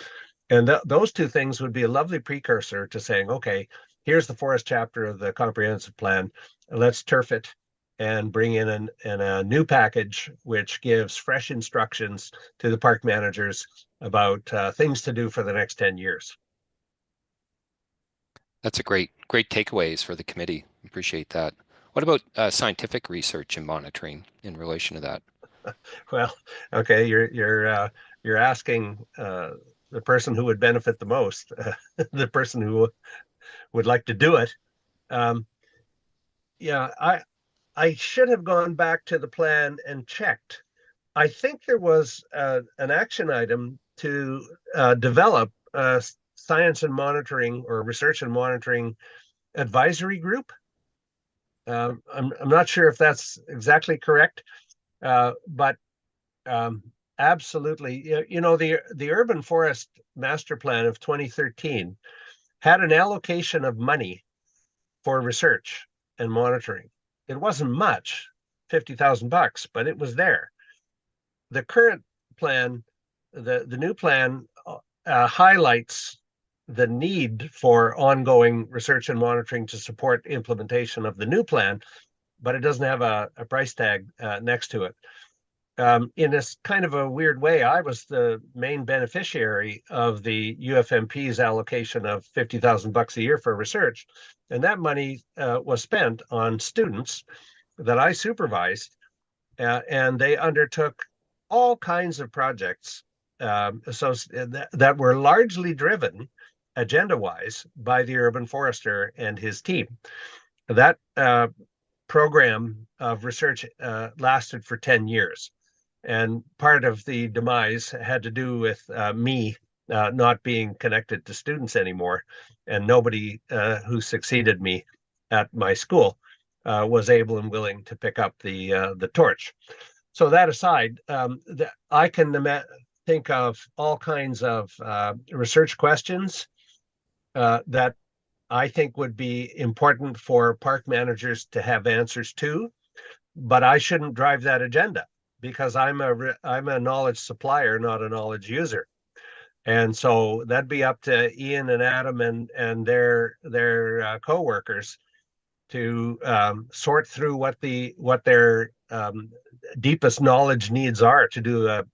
And those two things would be a lovely precursor to saying, okay, here's the forest chapter of the comprehensive plan. Let's turf it and bring in a new package which gives fresh instructions to the park managers about things to do for the next 10 years. That's a great takeaways for the committee. Appreciate that. What about scientific research and monitoring in relation to that? Well, okay, you're asking the person who would benefit the most, the person who would like to do it. Yeah, I should have gone back to the plan and checked. I think there was an action item to develop a science and monitoring or research and monitoring advisory group. I'm not sure if that's exactly correct, but absolutely, the urban forest master plan of 2013 had an allocation of money for research. and monitoring. It wasn't much, $50,000, but it was there. The current plan, the new plan highlights the need for ongoing research and monitoring to support implementation of the new plan, but it doesn't have a price tag next to it. In a kind of a weird way, I was the main beneficiary of the UFMP's allocation of $50,000 a year for research. And that money was spent on students that I supervised, and they undertook all kinds of projects that were largely driven agenda-wise by the urban forester and his team. That program of research lasted for 10 years. And part of the demise had to do with me not being connected to students anymore. And nobody who succeeded me at my school was able and willing to pick up the torch. So that aside, I can think of all kinds of research questions that I think would be important for park managers to have answers to, but I shouldn't drive that agenda, because I'm a knowledge supplier, not a knowledge user. And so that'd be up to Ian and Adam and their co-workers to sort through what their deepest knowledge needs are to do a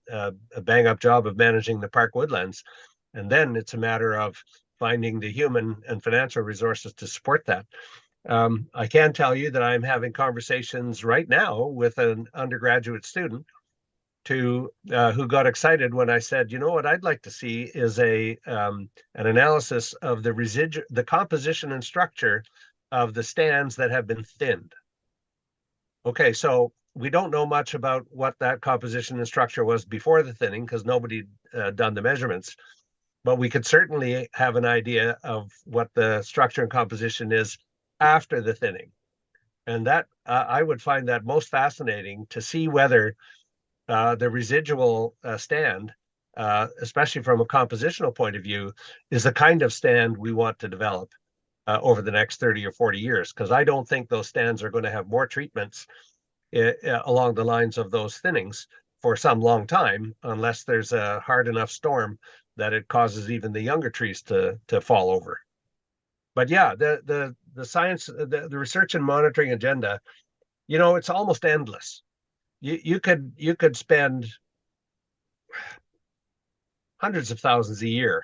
bang up job of managing the park woodlands. And then it's a matter of finding the human and financial resources to support that. I can tell you that I'm having conversations right now with an undergraduate student who got excited when I said, you know what I'd like to see is an analysis of the composition and structure of the stands that have been thinned. Okay, so we don't know much about what that composition and structure was before the thinning, because nobody done the measurements, but we could certainly have an idea of what the structure and composition is after the thinning. And that I would find that most fascinating, to see whether the residual stand, especially from a compositional point of view, is the kind of stand we want to develop over the next 30 or 40 years. Because I don't think those stands are going to have more treatments along the lines of those thinnings for some long time, unless there's a hard enough storm that it causes even the younger trees to fall over. But yeah, the science, the research and monitoring agenda, it's almost endless. You could spend hundreds of thousands a year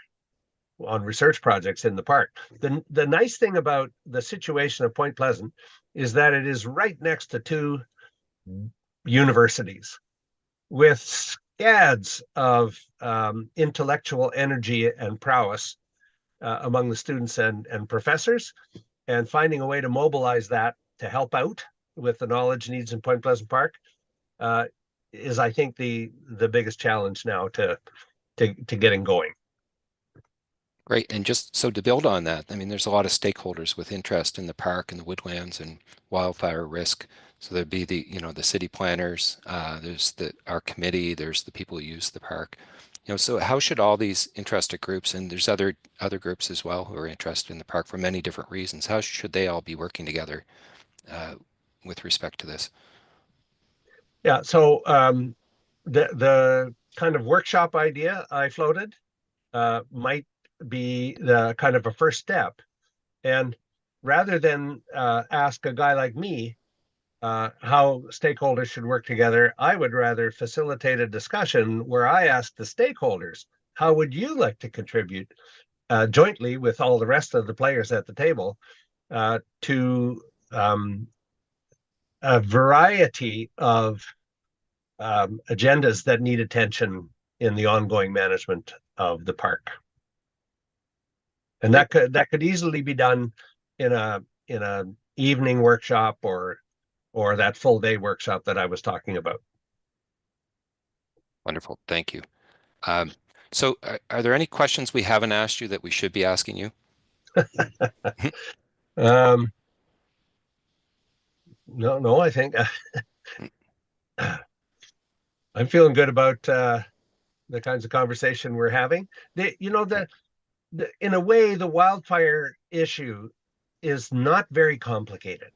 on research projects in the park. The nice thing about the situation of Point Pleasant is that it is right next to two universities with scads of intellectual energy and prowess among the students and professors, and finding a way to mobilize that to help out with the knowledge needs in Point Pleasant Park is, I think, the biggest challenge now to getting going. Great. And just so to build on that, I mean, there's a lot of stakeholders with interest in the park and the woodlands and wildfire risk. So there'd be the city planners, there's our committee, there's the people who use the park. So how should all these interested groups, and there's other groups as well who are interested in the park for many different reasons, how should they all be working together with respect to this? Yeah, so the kind of workshop idea I floated might be the kind of a first step. And rather than ask a guy like me how stakeholders should work together, I would rather facilitate a discussion where I ask the stakeholders, how would you like to contribute jointly with all the rest of the players at the table to a variety of agendas that need attention in the ongoing management of the park. And that could easily be done in a evening workshop or that full day workshop that I was talking about. Wonderful, thank you. So are there any questions we haven't asked you that we should be asking you? No, I think I'm feeling good about the kinds of conversation we're having. In a way, the wildfire issue is not very complicated.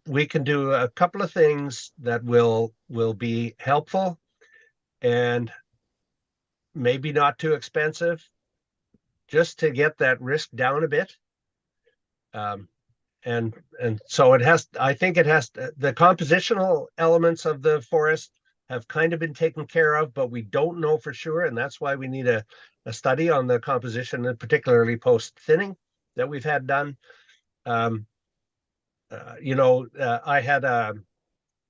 we can do a couple of things that will be helpful and maybe not too expensive, just to get that risk down a bit. And so it has, I think it has, the compositional elements of the forest have kind of been taken care of, but we don't know for sure. And that's why we need a study on the composition, and particularly post thinning that we've had done. I had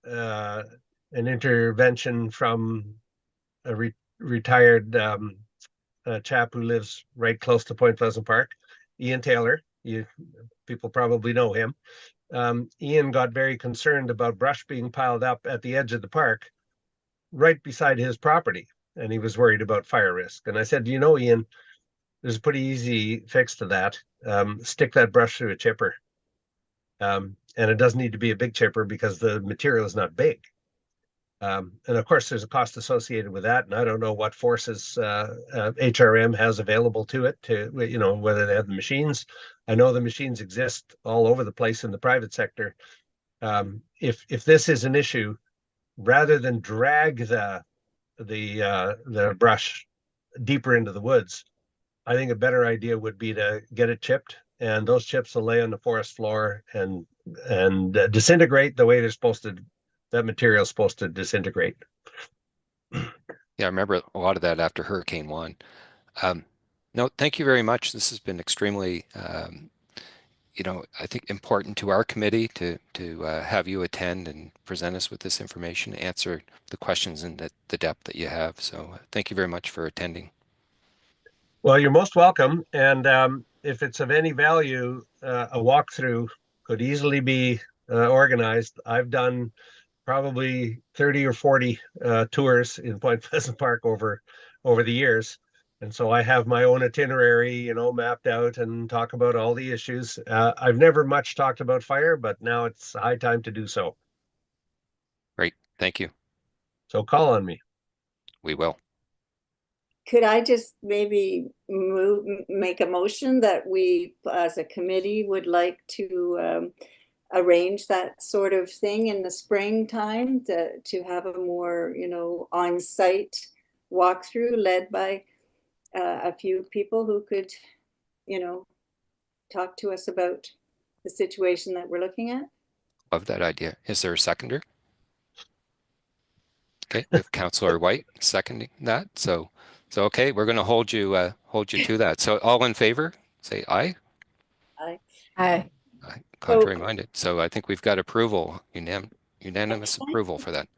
an intervention from a retired chap who lives right close to Point Pleasant Park, Ian Taylor. People probably know him. Ian got very concerned about brush being piled up at the edge of the park right beside his property, and he was worried about fire risk. And I said, Ian, there's a pretty easy fix to that. Stick that brush through a chipper. And it doesn't need to be a big chipper because the material is not big. And of course, there's a cost associated with that. And I don't know what forces HRM has available to it, whether they have the machines. I know the machines exist all over the place in the private sector. If this is an issue, rather than drag the brush deeper into the woods, I think a better idea would be to get it chipped, and those chips will lay on the forest floor and disintegrate the way they're supposed to. That material is supposed to disintegrate. Yeah, I remember a lot of that after Hurricane 1. No, thank you very much. This has been extremely, I think important to our committee to have you attend and present us with this information, answer the questions in the depth that you have. So thank you very much for attending. Well, you're most welcome. And if it's of any value, a walkthrough could easily be organized. I've done probably 30 or 40 tours in Point Pleasant Park over the years. And so I have my own itinerary, mapped out and talk about all the issues. I've never much talked about fire, but now it's high time to do so. Great. Thank you. So call on me. We will. Could I just maybe make a motion that we, as a committee, would like to arrange that sort of thing in the springtime to have a more, on-site walkthrough led by a few people who could, talk to us about the situation that we're looking at? Love that idea. Is there a seconder? Okay, we have Councillor White seconding that. So okay, we're going to hold you to that. So all in favor, say aye. Aye. Aye. Contrary minded. So I think we've got approval, unanimous approval for that.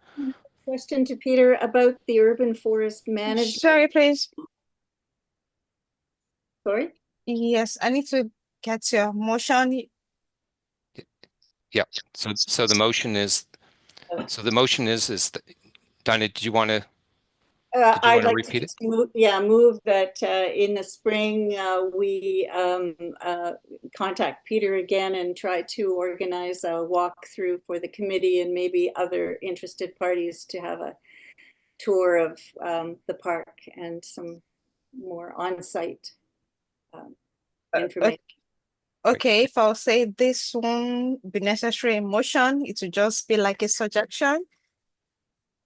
Question to Peter about the urban forest management. Sorry, please. Sorry? Yes, I need to get your motion. Yeah. So the motion is. So the motion is. Dinah, did you want to? I'd like repeat it? Move that in the spring we contact Peter again and try to organize a walkthrough for the committee and maybe other interested parties to have a tour of the park and some more on-site information. Okay, if I'll say this won't be necessary in motion, it will just be like a suggestion.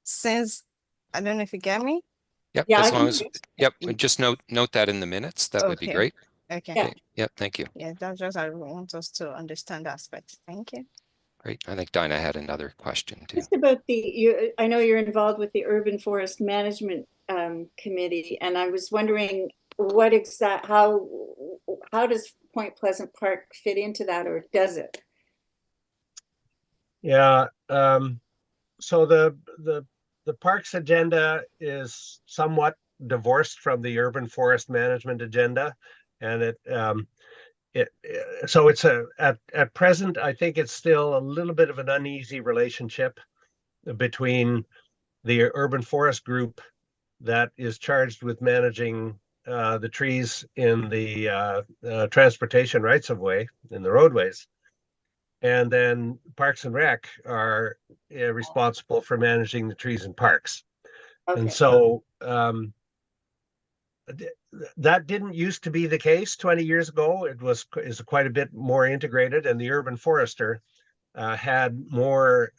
Since I don't know if you get me. Yep. Yeah, As long as just note that in the minutes. That would be Okay. great. Okay. Yeah. Yep. Thank you. Yeah, that's just I want us to understand the aspect. Thank you. Great. I think Dinah had another question too. Just about I know you're involved with the Urban Forest Management Committee, and I was wondering how does Point Pleasant Park fit into that, or does it? Yeah. So the parks agenda is somewhat divorced from the urban forest management agenda, and so it's at present, I think it's still a little bit of an uneasy relationship between the urban forest group that is charged with managing the trees in the transportation rights of way in the roadways. And then Parks and Rec are responsible for managing the trees in parks. Okay. And so that didn't used to be the case 20 years ago. It is quite a bit more integrated, and the urban forester had more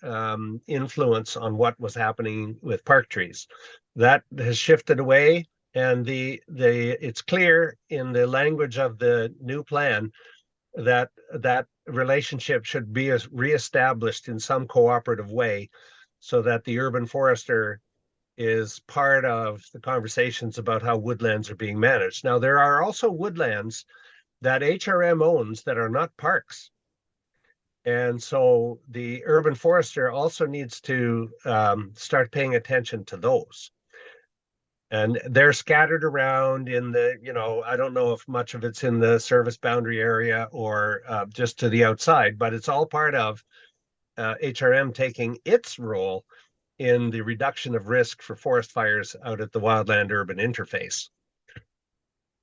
influence on what was happening with park trees. That has shifted away, and it's clear in the language of the new plan that that relationship should be reestablished in some cooperative way, so that the urban forester is part of the conversations about how woodlands are being managed. Now, there are also woodlands that HRM owns that are not parks. And so the urban forester also needs to start paying attention to those. And they're scattered around in the, I don't know if much of it's in the service boundary area or just to the outside, but it's all part of HRM taking its role in the reduction of risk for forest fires out at the wildland urban interface.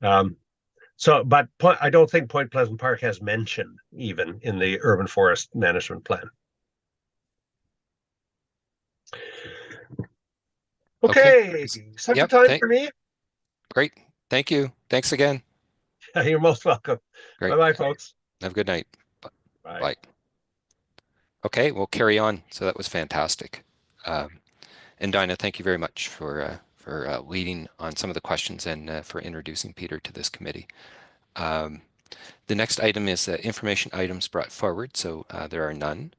But I don't think Point Pleasant Park has mention even in the urban forest management plan. Okay, second Yep, time for me. Great. Thank you. Thanks again. You're most welcome. Great. Bye-bye, folks. Have a good night. Bye. Bye. Okay, we'll carry on. So that was fantastic. And Dinah, thank you very much for leading on some of the questions and for introducing Peter to this committee. The next item is information items brought forward. So there are none.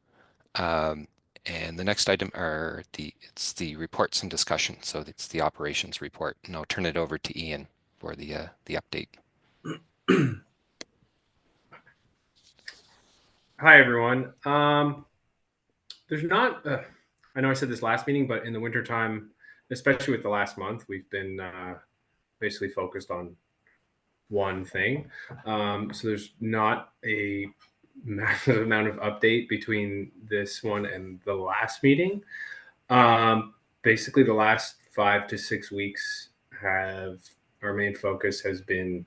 And the next item are it's the reports and discussion. So it's the operations report, and I'll turn it over to Ian for the update. Hi, everyone. There's not, I know I said this last meeting, but in the wintertime, especially with the last month, we've been basically focused on one thing. So there's not a massive amount of update between this one and the last meeting. Basically, the last 5 to 6 weeks our main focus has been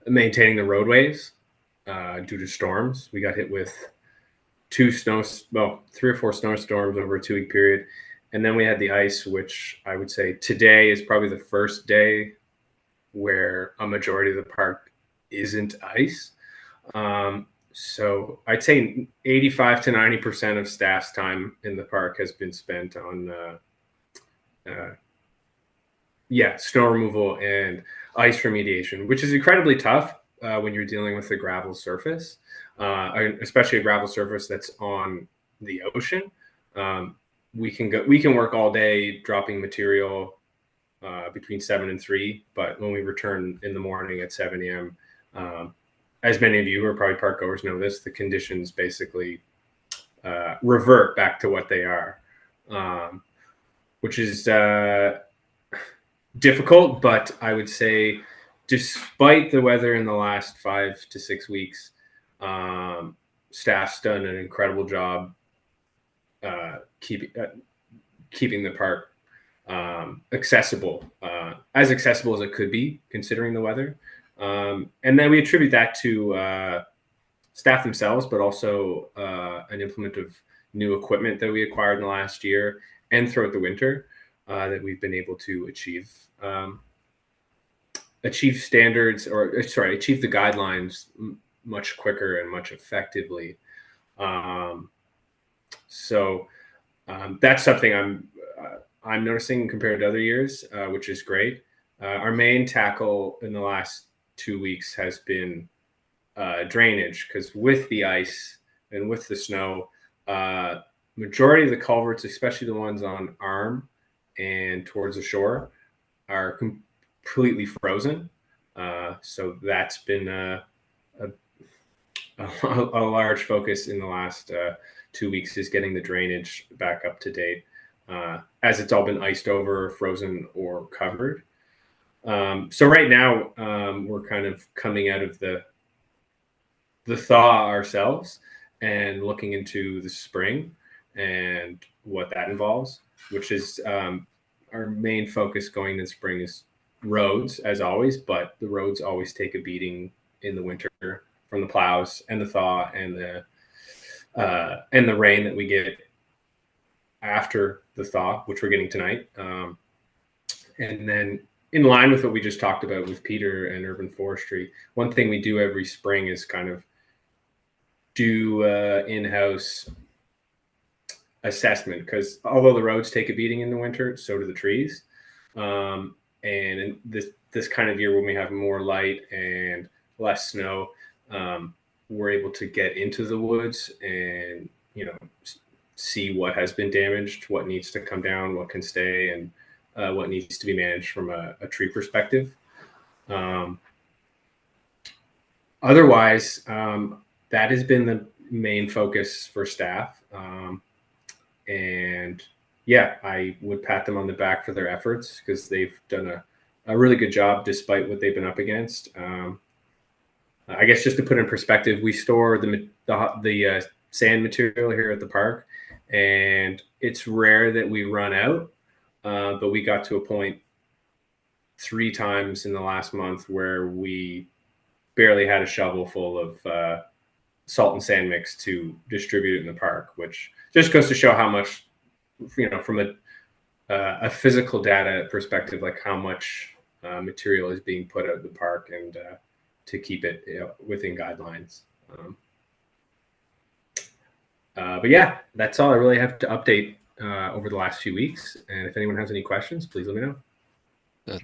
maintaining the roadways due to storms. We got hit with 3 or 4 snowstorms over a 2-week period. And then we had the ice, which I would say today is probably the first day where a majority of the park isn't ice. So I'd say 85 to 90% of staff's time in the park has been spent on snow removal and ice remediation, which is incredibly tough when you're dealing with a gravel surface, especially a gravel surface that's on the ocean. We can work all day dropping material between 7 and 3, but when we return in the morning at 7 a.m., as many of you who are probably park goers know this, the conditions basically revert back to what they are, which is difficult. But I would say, despite the weather in the last 5 to 6 weeks, staff's done an incredible job keeping the park accessible as it could be considering the weather. And then we attribute that to staff themselves, but also an implement of new equipment that we acquired in the last year and throughout the winter that we've been able to achieve standards, achieve the guidelines much quicker and much effectively. So that's something I'm noticing compared to other years, which is great. Our main tackle in the last 2 weeks has been drainage, because with the ice and with the snow, majority of the culverts, especially the ones on Arm and towards the shore, are completely frozen. So that's been a large focus in the last 2 weeks, is getting the drainage back up to date, as it's all been iced over, frozen, or covered. So right now, we're kind of coming out of the thaw ourselves and looking into the spring and what that involves, which is our main focus going into spring is roads, as always, but the roads always take a beating in the winter from the plows and the thaw and the rain that we get after the thaw, which we're getting tonight. And then, in line with what we just talked about with Peter and urban forestry, one thing we do every spring is kind of do in-house assessment, because although the roads take a beating in the winter, so do the trees. And in this kind of year, when we have more light and less snow, we're able to get into the woods and, you know, see what has been damaged, what needs to come down, what can stay, and what needs to be managed from a tree perspective. Otherwise, that has been the main focus for staff. And yeah, I would pat them on the back for their efforts, because they've done a really good job despite what they've been up against. I guess just to put in perspective, we store the sand material here at the park, and it's rare that we run out. But we got to a point 3 times in the last month where we barely had a shovel full of salt and sand mix to distribute it in the park, which just goes to show how much, you know, from a physical data perspective, like how much material is being put out of the park, and to keep it, you know, within guidelines. But yeah, that's all I really have to update over the last few weeks. And if anyone has any questions, please let me know.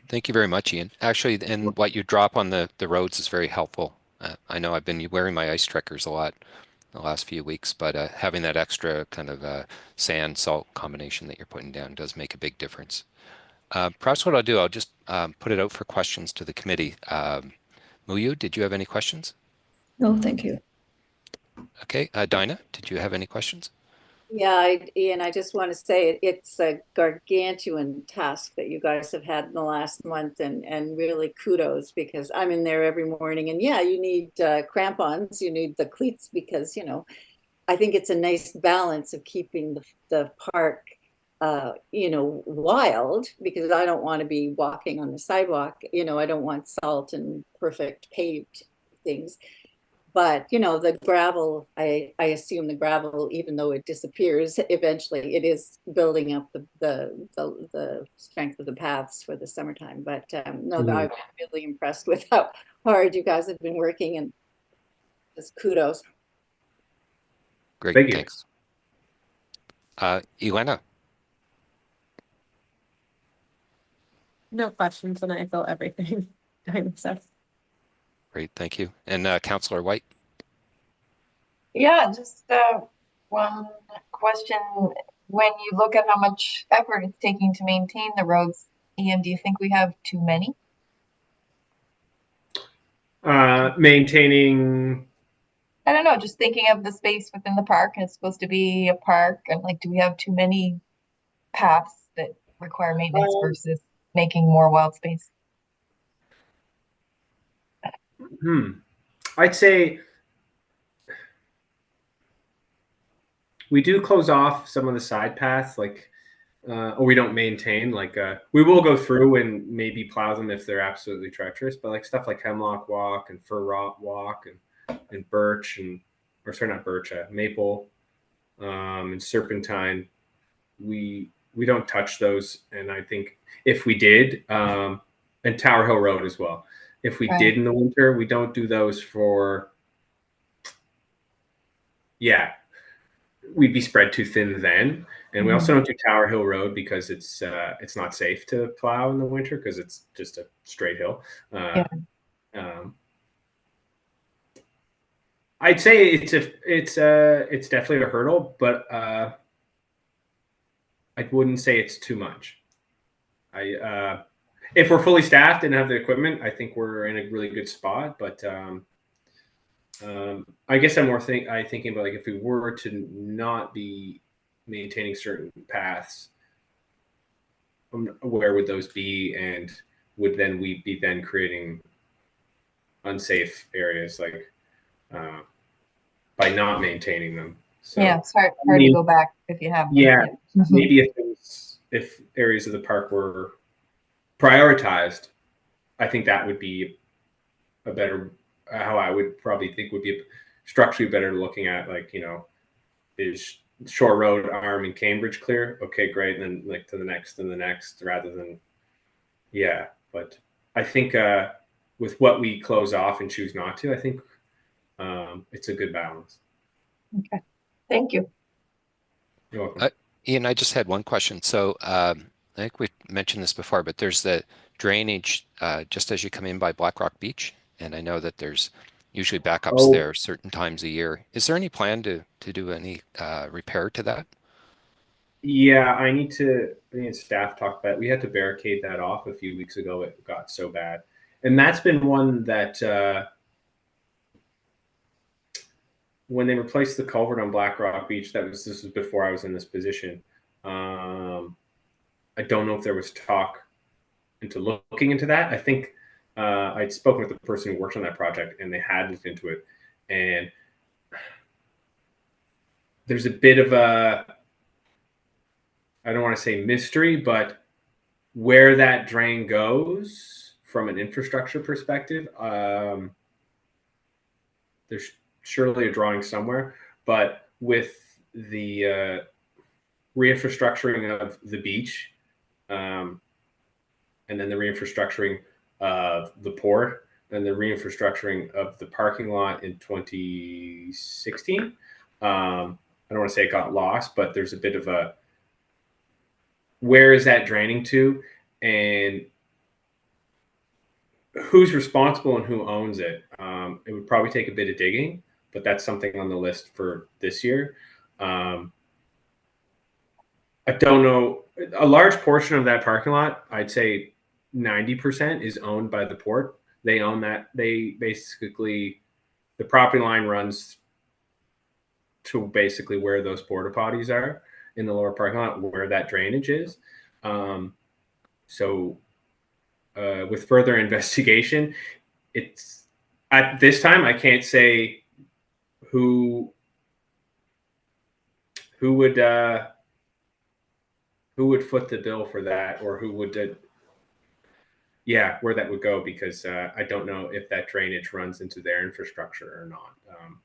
Thank you very much, Ian. Actually, and what you drop on the roads is very helpful. I know I've been wearing my ice trekkers a lot the last few weeks, but having that extra kind of sand salt combination that you're putting down does make a big difference. Perhaps what I'll do, I'll just put it out for questions to the committee. Muyu, did you have any questions? No, thank you. Okay, Dinah, did you have any questions? Yeah, Ian, I just want to say it's a gargantuan task that you guys have had in the last month, and really kudos, because I'm in there every morning, and yeah, you need crampons, you need the cleats, because, you know, I think it's a nice balance of keeping the park, you know, wild, because I don't want to be walking on the sidewalk, you know, I don't want salt and perfect paved things. But, you know, the gravel, I assume the gravel, even though it disappears, eventually it is building up the strength of the paths for the summertime. But no, I've been really impressed with how hard you guys have been working, and just kudos. Great, Thank you. thanks. Elena? No questions, and I feel everything. So. Great, thank you. And Councillor White? Yeah, just one question. When you look at how much effort it's taking to maintain the roads, Ian, do you think we have too many? Maintaining. I don't know, just thinking of the space within the park, and it's supposed to be a park, and like, do we have too many paths that require maintenance versus making more wild space? I'd say we do close off some of the side paths, like, or we don't maintain, like, we will go through and maybe plow them if they're absolutely treacherous, but like stuff like Hemlock Walk and Fir Walk and Birch, or sorry, not Birch, Maple, and Serpentine, we don't touch those. And I think if we did, and Tower Hill Road as well, if we did in the winter, we don't do those for, yeah, we'd be spread too thin then. And we also don't do Tower Hill Road because it's not safe to plow in the winter, because it's just a straight hill. I'd say it's definitely a hurdle, but I wouldn't say it's too much. If we're fully staffed and have the equipment, I think we're in a really good spot. But I guess I'm thinking about, like, if we were to not be maintaining certain paths, where would those be, and would then we be creating unsafe areas, like, by not maintaining them? So, yeah, it's hard to go back if you have them. Yeah, maybe if areas of the park were prioritized, I think that would be a better, how I would probably think would be structurally better looking at, like, you know, is Shore Road, Arm, and Cambridge clear? Okay, great. And then, like, to the next and the next, rather than, yeah. But I think with what we close off and choose not to, I think it's a good balance. Thank you. You're welcome. Ian, I just had one question. So I think we mentioned this before, but there's the drainage just as you come in by Black Rock Beach. And I know that there's usually backups there certain times a year. Is there any plan to do any repair to that? Yeah, I need staff talk about it. We had to barricade that off a few weeks ago. It got so bad. And that's been one that when they replaced the culvert on Black Rock Beach, this was before I was in this position. I don't know if there was talk into looking into that. I think I'd spoken with the person who worked on that project, and they had looked into it. And there's a bit of a, I don't want to say mystery, but where that drain goes from an infrastructure perspective, there's surely a drawing somewhere, but with the re-infrastructuring of the beach, and then the re-infrastructuring of the port, and the re-infrastructuring of the parking lot in 2016. I don't want to say it got lost, but there's a bit of a, where is that draining to, and who's responsible and who owns it? It would probably take a bit of digging, but that's something on the list for this year. I don't know. A large portion of that parking lot, I'd say 90% is owned by the port. They own that. They basically, the property line runs to basically where those porta potties are in the lower parking lot, where that drainage is. With further investigation, it's at this time I can't say who would foot the bill for that, or who would where that would go, because I don't know if that drainage runs into their infrastructure or not.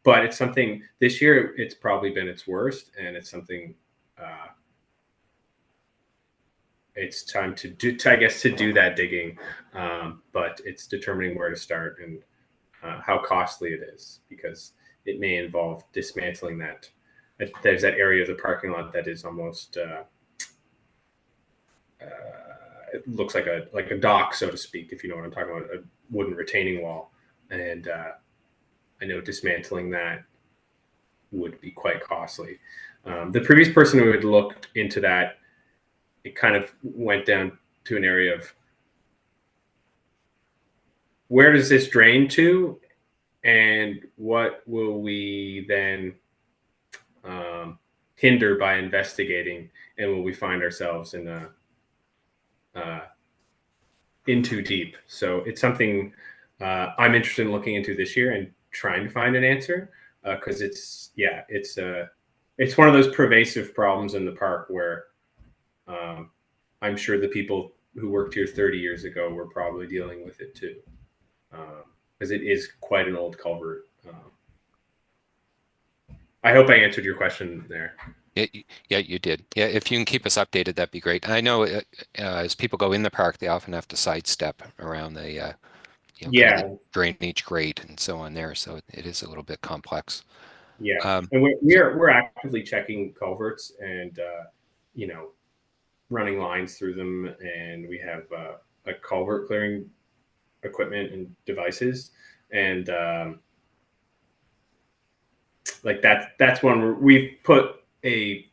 But it's something this year, it's probably been its worst, and it's something it's time to do that digging, but it's determining where to start and how costly it is, because it may involve dismantling that. There's that area of the parking lot that is almost it looks like a dock, so to speak, if you know what I'm talking about, a wooden retaining wall, and I know dismantling that would be quite costly. The previous person who had looked into that, it kind of went down to an area of, where does this drain to, and what will we then hinder by investigating, and will we find ourselves in too deep? So it's something I'm interested in looking into this year and trying to find an answer, because it's one of those pervasive problems in the park where I'm sure the people who worked here 30 years ago were probably dealing with it too, because it is quite an old culvert. I hope I answered your question there. Yeah, you did. Yeah, if you can keep us updated, that'd be great. I know as people go in the park, they often have to sidestep around the kind of the drainage grate and so on there, so it is a little bit complex. Yeah, and we're actively checking culverts and running lines through them, and we have a culvert clearing equipment and devices, and like that's one where we've put a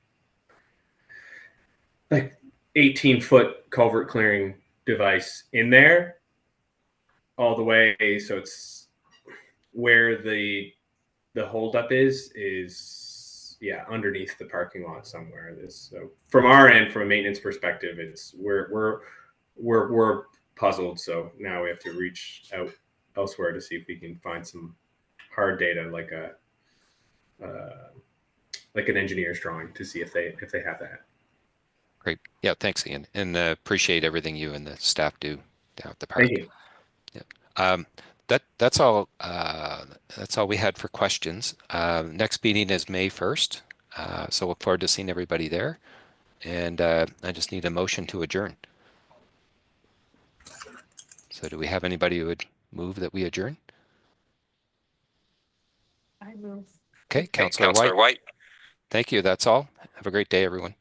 18-foot culvert clearing device in there all the way, so it's where the holdup is underneath the parking lot somewhere. So from our end, from a maintenance perspective, it's we're puzzled. So now we have to reach out elsewhere to see if we can find some hard data, like an engineer's drawing, to see if they have that. Great. Yeah, thanks, Ian, and appreciate everything you and the staff do down at the park. Thank you. Yeah. That's all. That's all we had for questions. Next meeting is May 1st. So look forward to seeing everybody there. And I just need a motion to adjourn. So do we have anybody who would move that we adjourn? I move. Okay, Councillor White. Thank you. That's all. Have a great day, everyone.